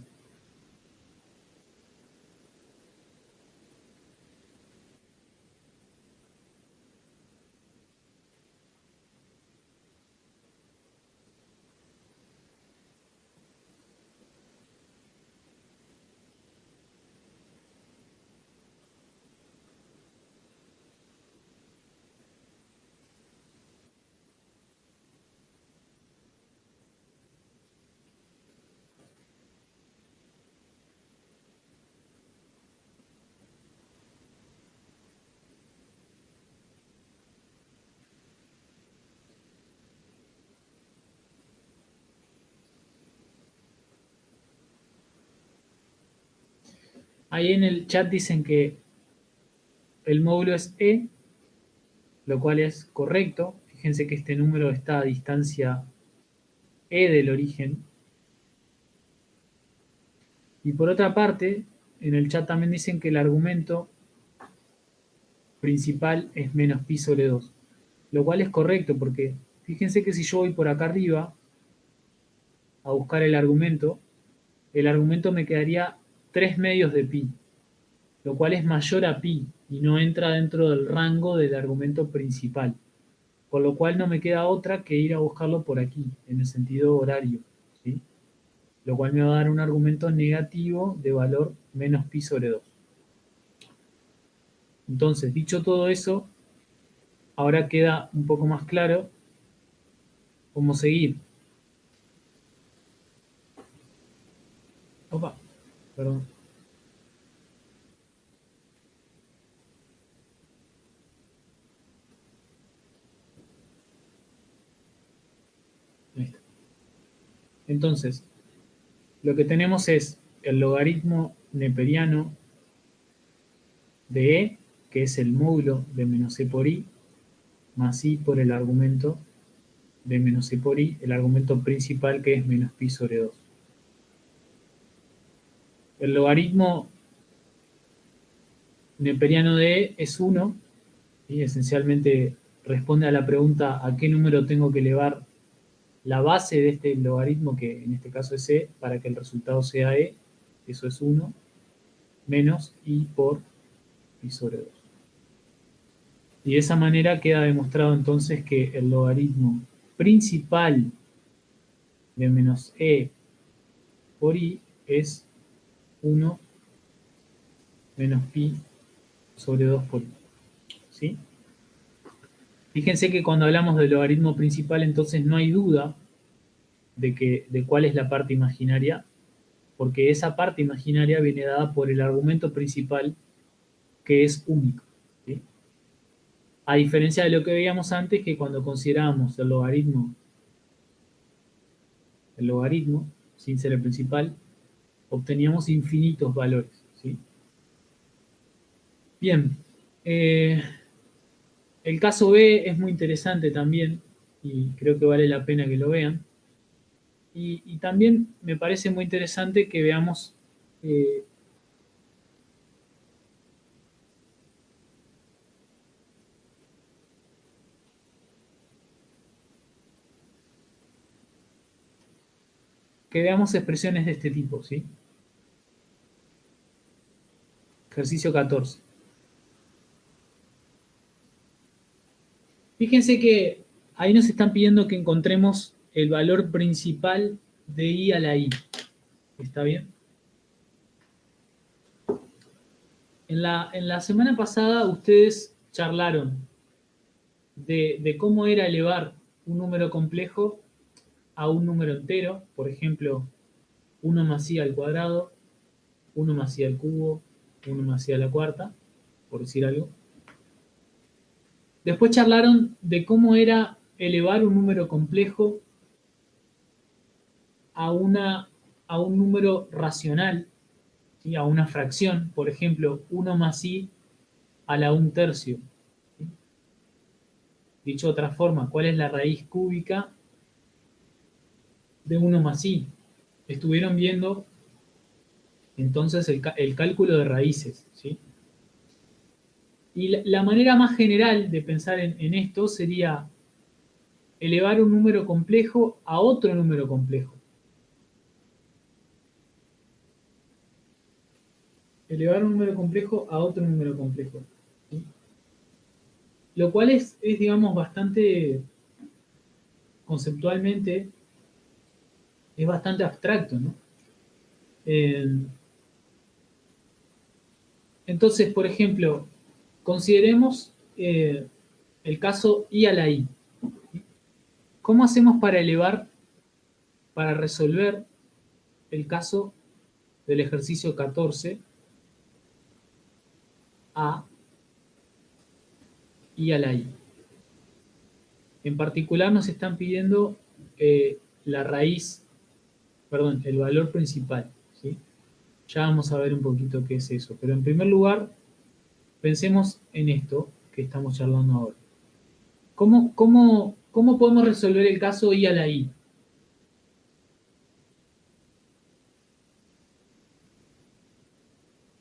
Ahí en el chat dicen que el módulo es e, lo cual es correcto. Fíjense que este número está a distancia e del origen. Y por otra parte, en el chat también dicen que el argumento principal es menos pi sobre 2. Lo cual es correcto porque fíjense que si yo voy por acá arriba a buscar el argumento me quedaría 3 medios de pi, lo cual es mayor a pi y no entra dentro del rango del argumento principal. Con lo cual no me queda otra que ir a buscarlo por aquí, en el sentido horario, ¿sí? Lo cual me va a dar un argumento negativo de valor menos pi sobre 2. Entonces, dicho todo eso, ahora queda un poco más claro cómo seguir. Opa, perdón. Ahí está. Entonces, lo que tenemos es el logaritmo neperiano de e, que es el módulo de menos c por i, más i por el argumento de menos c por i, el argumento principal que es menos pi sobre 2. El logaritmo neperiano de e es 1, y esencialmente responde a la pregunta ¿a qué número tengo que elevar la base de este logaritmo, que en este caso es e, para que el resultado sea e? Eso es 1, menos i por pi sobre 2. Y de esa manera queda demostrado entonces que el logaritmo principal de menos e por i es 1 menos pi sobre 2 por i. ¿Sí? Fíjense que cuando hablamos del logaritmo principal, entonces no hay duda de cuál es la parte imaginaria, porque esa parte imaginaria viene dada por el argumento principal, que es único. ¿Sí? A diferencia de lo que veíamos antes, que cuando considerábamos el logaritmo, sin ser el principal, obteníamos infinitos valores. ¿Sí? Bien. El caso B es muy interesante también, y creo que vale la pena que lo vean. Y también me parece muy interesante que veamos expresiones de este tipo, ¿sí? Ejercicio 14. Fíjense que ahí nos están pidiendo que encontremos el valor principal de i a la i. ¿Está bien? En la semana pasada ustedes charlaron de cómo era elevar un número complejo a un número entero, por ejemplo, 1 más i al cuadrado, 1 más i al cubo, 1 más i a la cuarta, por decir algo. Después charlaron de cómo era elevar un número complejo a un número racional, ¿sí? A una fracción, por ejemplo, 1 más i a la 1/3. ¿Sí? Dicho de otra forma, ¿cuál es la raíz cúbica de 1 más i? Estuvieron viendo entonces el cálculo de raíces, ¿sí? Y la manera más general de pensar en esto sería elevar un número complejo a otro número complejo. Elevar un número complejo a otro número complejo. ¿Sí? Lo cual es, digamos, bastante, conceptualmente, es bastante abstracto, ¿no? Entonces, por ejemplo, consideremos el caso i a la i. ¿Cómo hacemos para resolver el caso del ejercicio 14 a i a la i? En particular nos están pidiendo la raíz, perdón, el valor principal, ¿sí? Ya vamos a ver un poquito qué es eso. Pero en primer lugar, pensemos en esto que estamos charlando ahora. ¿Cómo podemos resolver el caso i a la i?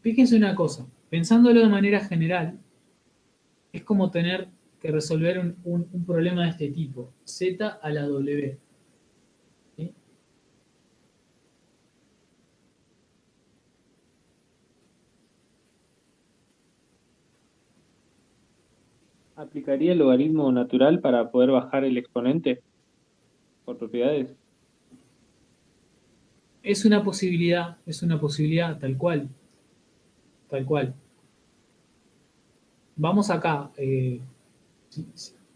Fíjense una cosa, pensándolo de manera general, es como tener que resolver un problema de este tipo, z a la w. ¿Sí? ¿Aplicaría el logaritmo natural para poder bajar el exponente por propiedades? Es una posibilidad, tal cual. Tal cual. Vamos acá.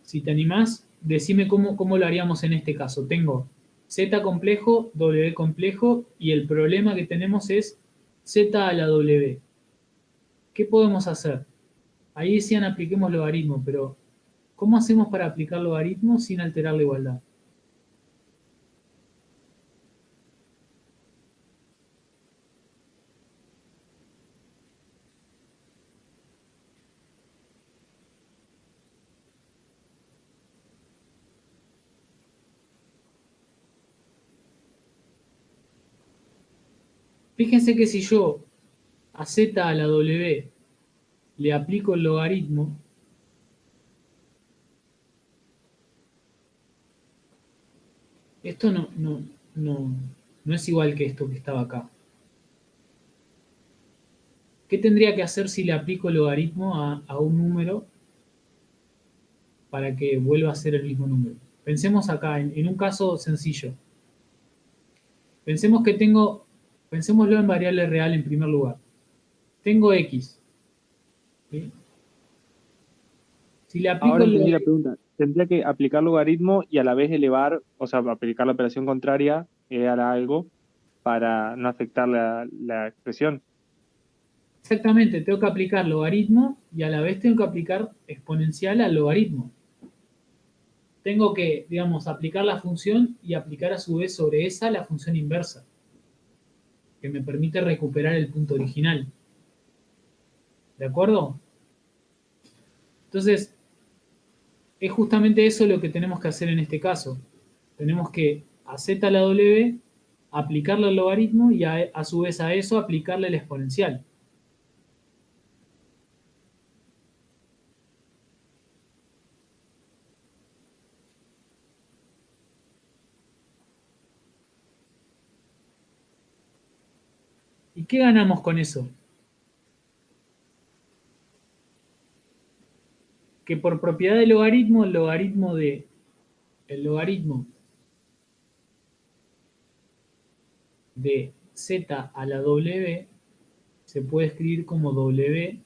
Si te animás, decime cómo lo haríamos en este caso. Tengo z complejo, w complejo, y el problema que tenemos es z a la w. ¿Qué podemos hacer? Ahí decían apliquemos logaritmo, pero ¿cómo hacemos para aplicar logaritmo sin alterar la igualdad? Fíjense que si yo a z a la w le aplico el logaritmo, esto no es igual que esto que estaba acá. ¿Qué tendría que hacer si le aplico el logaritmo a un número para que vuelva a ser el mismo número? Pensemos acá en un caso sencillo. Pensémoslo en variable real en primer lugar. Tengo x. ¿Sí? Si le aplico Ahora el entendí la logaritmo, pregunta. Tendría que aplicar logaritmo y a la vez elevar, o sea, aplicar la operación contraria, elevar a algo para no afectar la expresión. exactamente, tengo que aplicar logaritmo y a la vez tengo que aplicar exponencial al logaritmo. Tengo que, digamos, aplicar la función y aplicar a su vez sobre esa la función inversa, que me permite recuperar el punto original. ¿De acuerdo? Entonces, es justamente eso lo que tenemos que hacer en este caso. Tenemos que a z a la w aplicarle el logaritmo y a su vez a eso aplicarle el exponencial. ¿Y qué ganamos con eso? Que por propiedad de logaritmo, el logaritmo de z a la w se puede escribir como w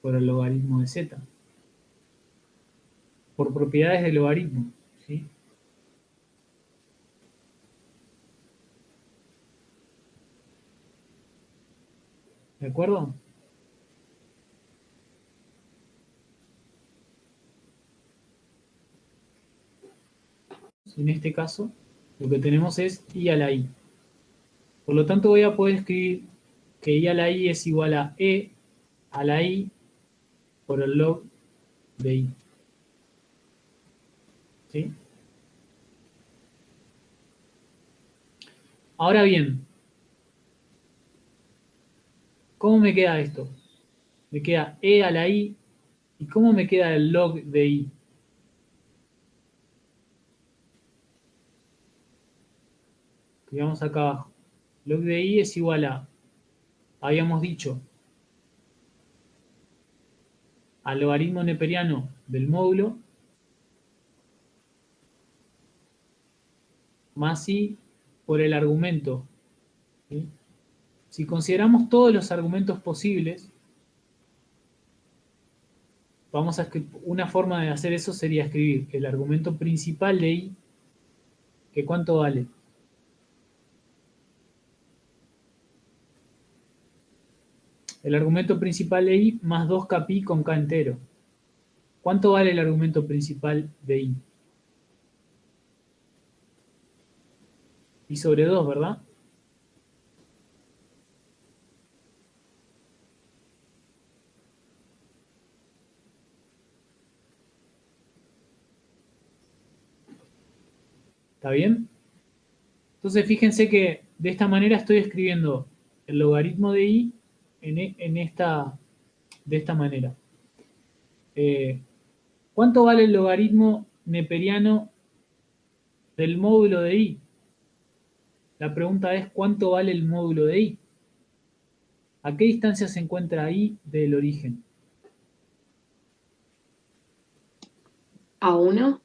por el logaritmo de z. Por propiedades de logaritmo, ¿sí? ¿De acuerdo? En este caso, lo que tenemos es i a la i. Por lo tanto, voy a poder escribir que i a la i es igual a e a la i por el log de i. ¿Sí? Ahora bien, ¿cómo me queda esto? Me queda e a la i. ¿Y cómo me queda el log de i? Digamos acá abajo. Log de i es igual a, habíamos dicho, al logaritmo neperiano del módulo más i por el argumento. ¿Sí? Si consideramos todos los argumentos posibles, vamos a una forma de hacer eso sería escribir el argumento principal de i, que ¿cuánto vale? El argumento principal de i más 2kpi con k entero. ¿Cuánto vale el argumento principal de i? I sobre 2, ¿verdad? ¿Está bien? Entonces fíjense que de esta manera estoy escribiendo el logaritmo de i de esta manera. ¿Cuánto vale el logaritmo neperiano del módulo de i? La pregunta es, ¿cuánto vale el módulo de i? ¿A qué distancia se encuentra i del origen? ¿A 1?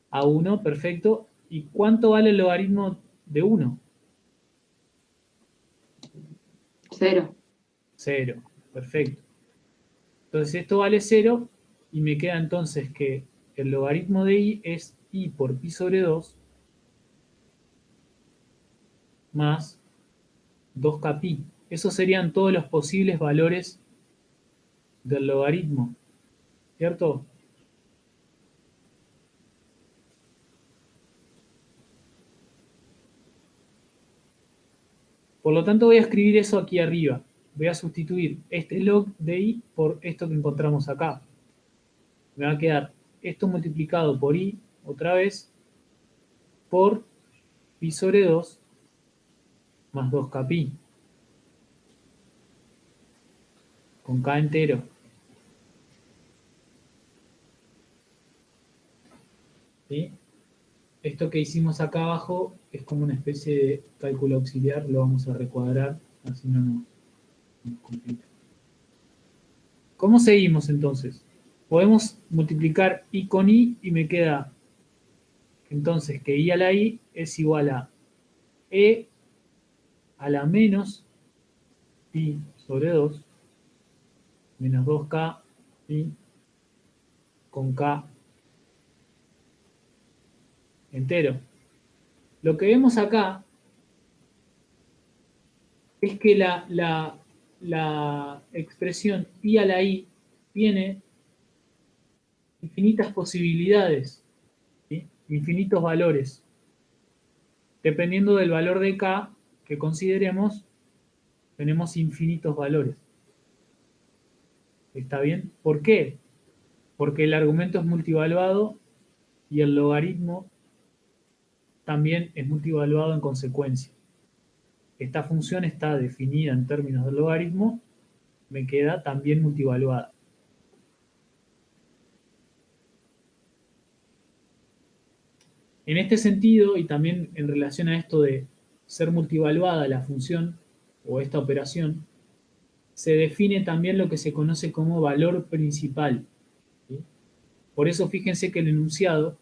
A 1, perfecto. ¿Y cuánto vale el logaritmo de 1? 0. 0, perfecto. Entonces esto vale 0 y me queda entonces que el logaritmo de i es i por pi sobre 2 más 2kpi. Esos serían todos los posibles valores del logaritmo, ¿cierto? Por lo tanto voy a escribir eso aquí arriba. Voy a sustituir este log de i por esto que encontramos acá. Me va a quedar esto multiplicado por i, otra vez, por pi sobre 2 más 2kpi. Con k entero. ¿Sí? Esto que hicimos acá abajo es como una especie de cálculo auxiliar, lo vamos a recuadrar, así no nos complica. ¿Cómo seguimos entonces? Podemos multiplicar i con i y me queda entonces que i a la i es igual a e a la menos pi sobre 2 menos 2k pi con k entero. Lo que vemos acá es que la expresión i a la i tiene infinitas posibilidades, ¿sí? Infinitos valores. Dependiendo del valor de k que consideremos, tenemos infinitos valores. ¿Está bien? ¿Por qué? porque el argumento es multivaluado y el logaritmo también es multivaluado en consecuencia. Esta función está definida en términos del logaritmo, me queda también multivaluada. En este sentido, y también en relación a esto de ser multivaluada la función o esta operación, se define también lo que se conoce como valor principal. ¿Sí? Por eso fíjense que el enunciado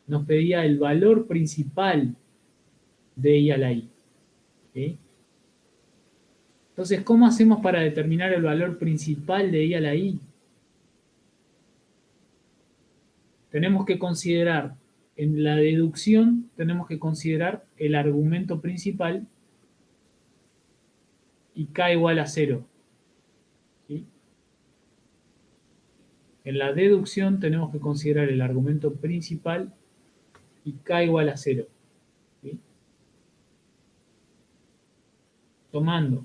nos pedía el valor principal de I a la I. ¿Sí? Entonces, ¿cómo hacemos para determinar el valor principal de I a la I? Tenemos que considerar, en la deducción, tenemos que considerar el argumento principal y K igual a 0. ¿Sí? En la deducción tenemos que considerar el argumento principal y K igual a 0. ¿Sí? Tomando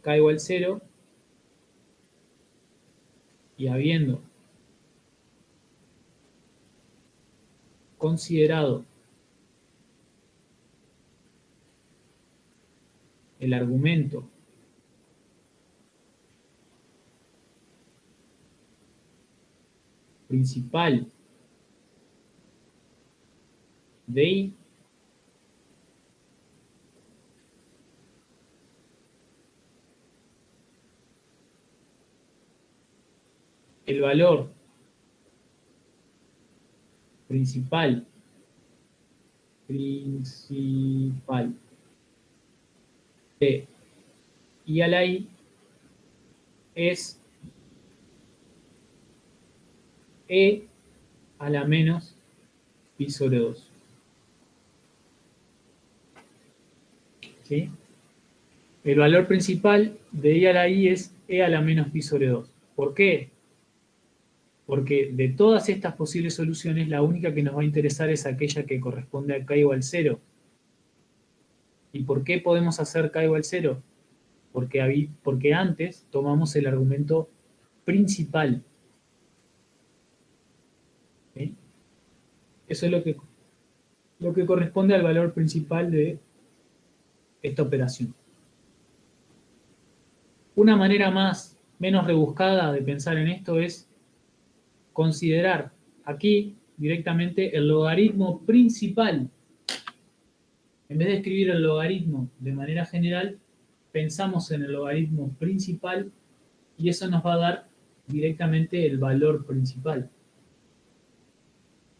K igual a 0 y habiendo considerado el argumento principal de I, el valor principal de I a la I es E a la menos pi sobre 2. ¿Sí? El valor principal de I a la I es E a la menos pi sobre 2. ¿Por qué? Porque de todas estas posibles soluciones, la única que nos va a interesar es aquella que corresponde a K igual 0. ¿Y por qué podemos hacer K igual 0? Porque antes tomamos el argumento principal. ¿Sí? Eso es lo que corresponde al valor principal de esta operación. Una manera menos rebuscada de pensar en esto es considerar aquí directamente el logaritmo principal. En vez de escribir el logaritmo de manera general, pensamos en el logaritmo principal y eso nos va a dar directamente el valor principal.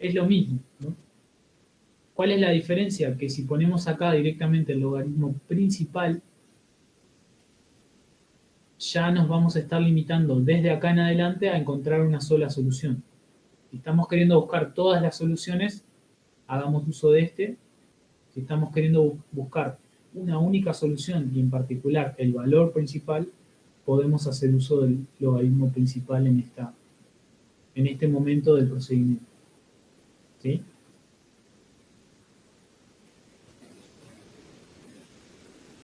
Es lo mismo, ¿no? ¿Cuál es la diferencia? Que si ponemos acá directamente el logaritmo principal, ya nos vamos a estar limitando desde acá en adelante a encontrar una sola solución. Si estamos queriendo buscar todas las soluciones, hagamos uso de este. Si estamos queriendo buscar una única solución y en particular el valor principal, podemos hacer uso del logaritmo principal en este momento del procedimiento. ¿Sí?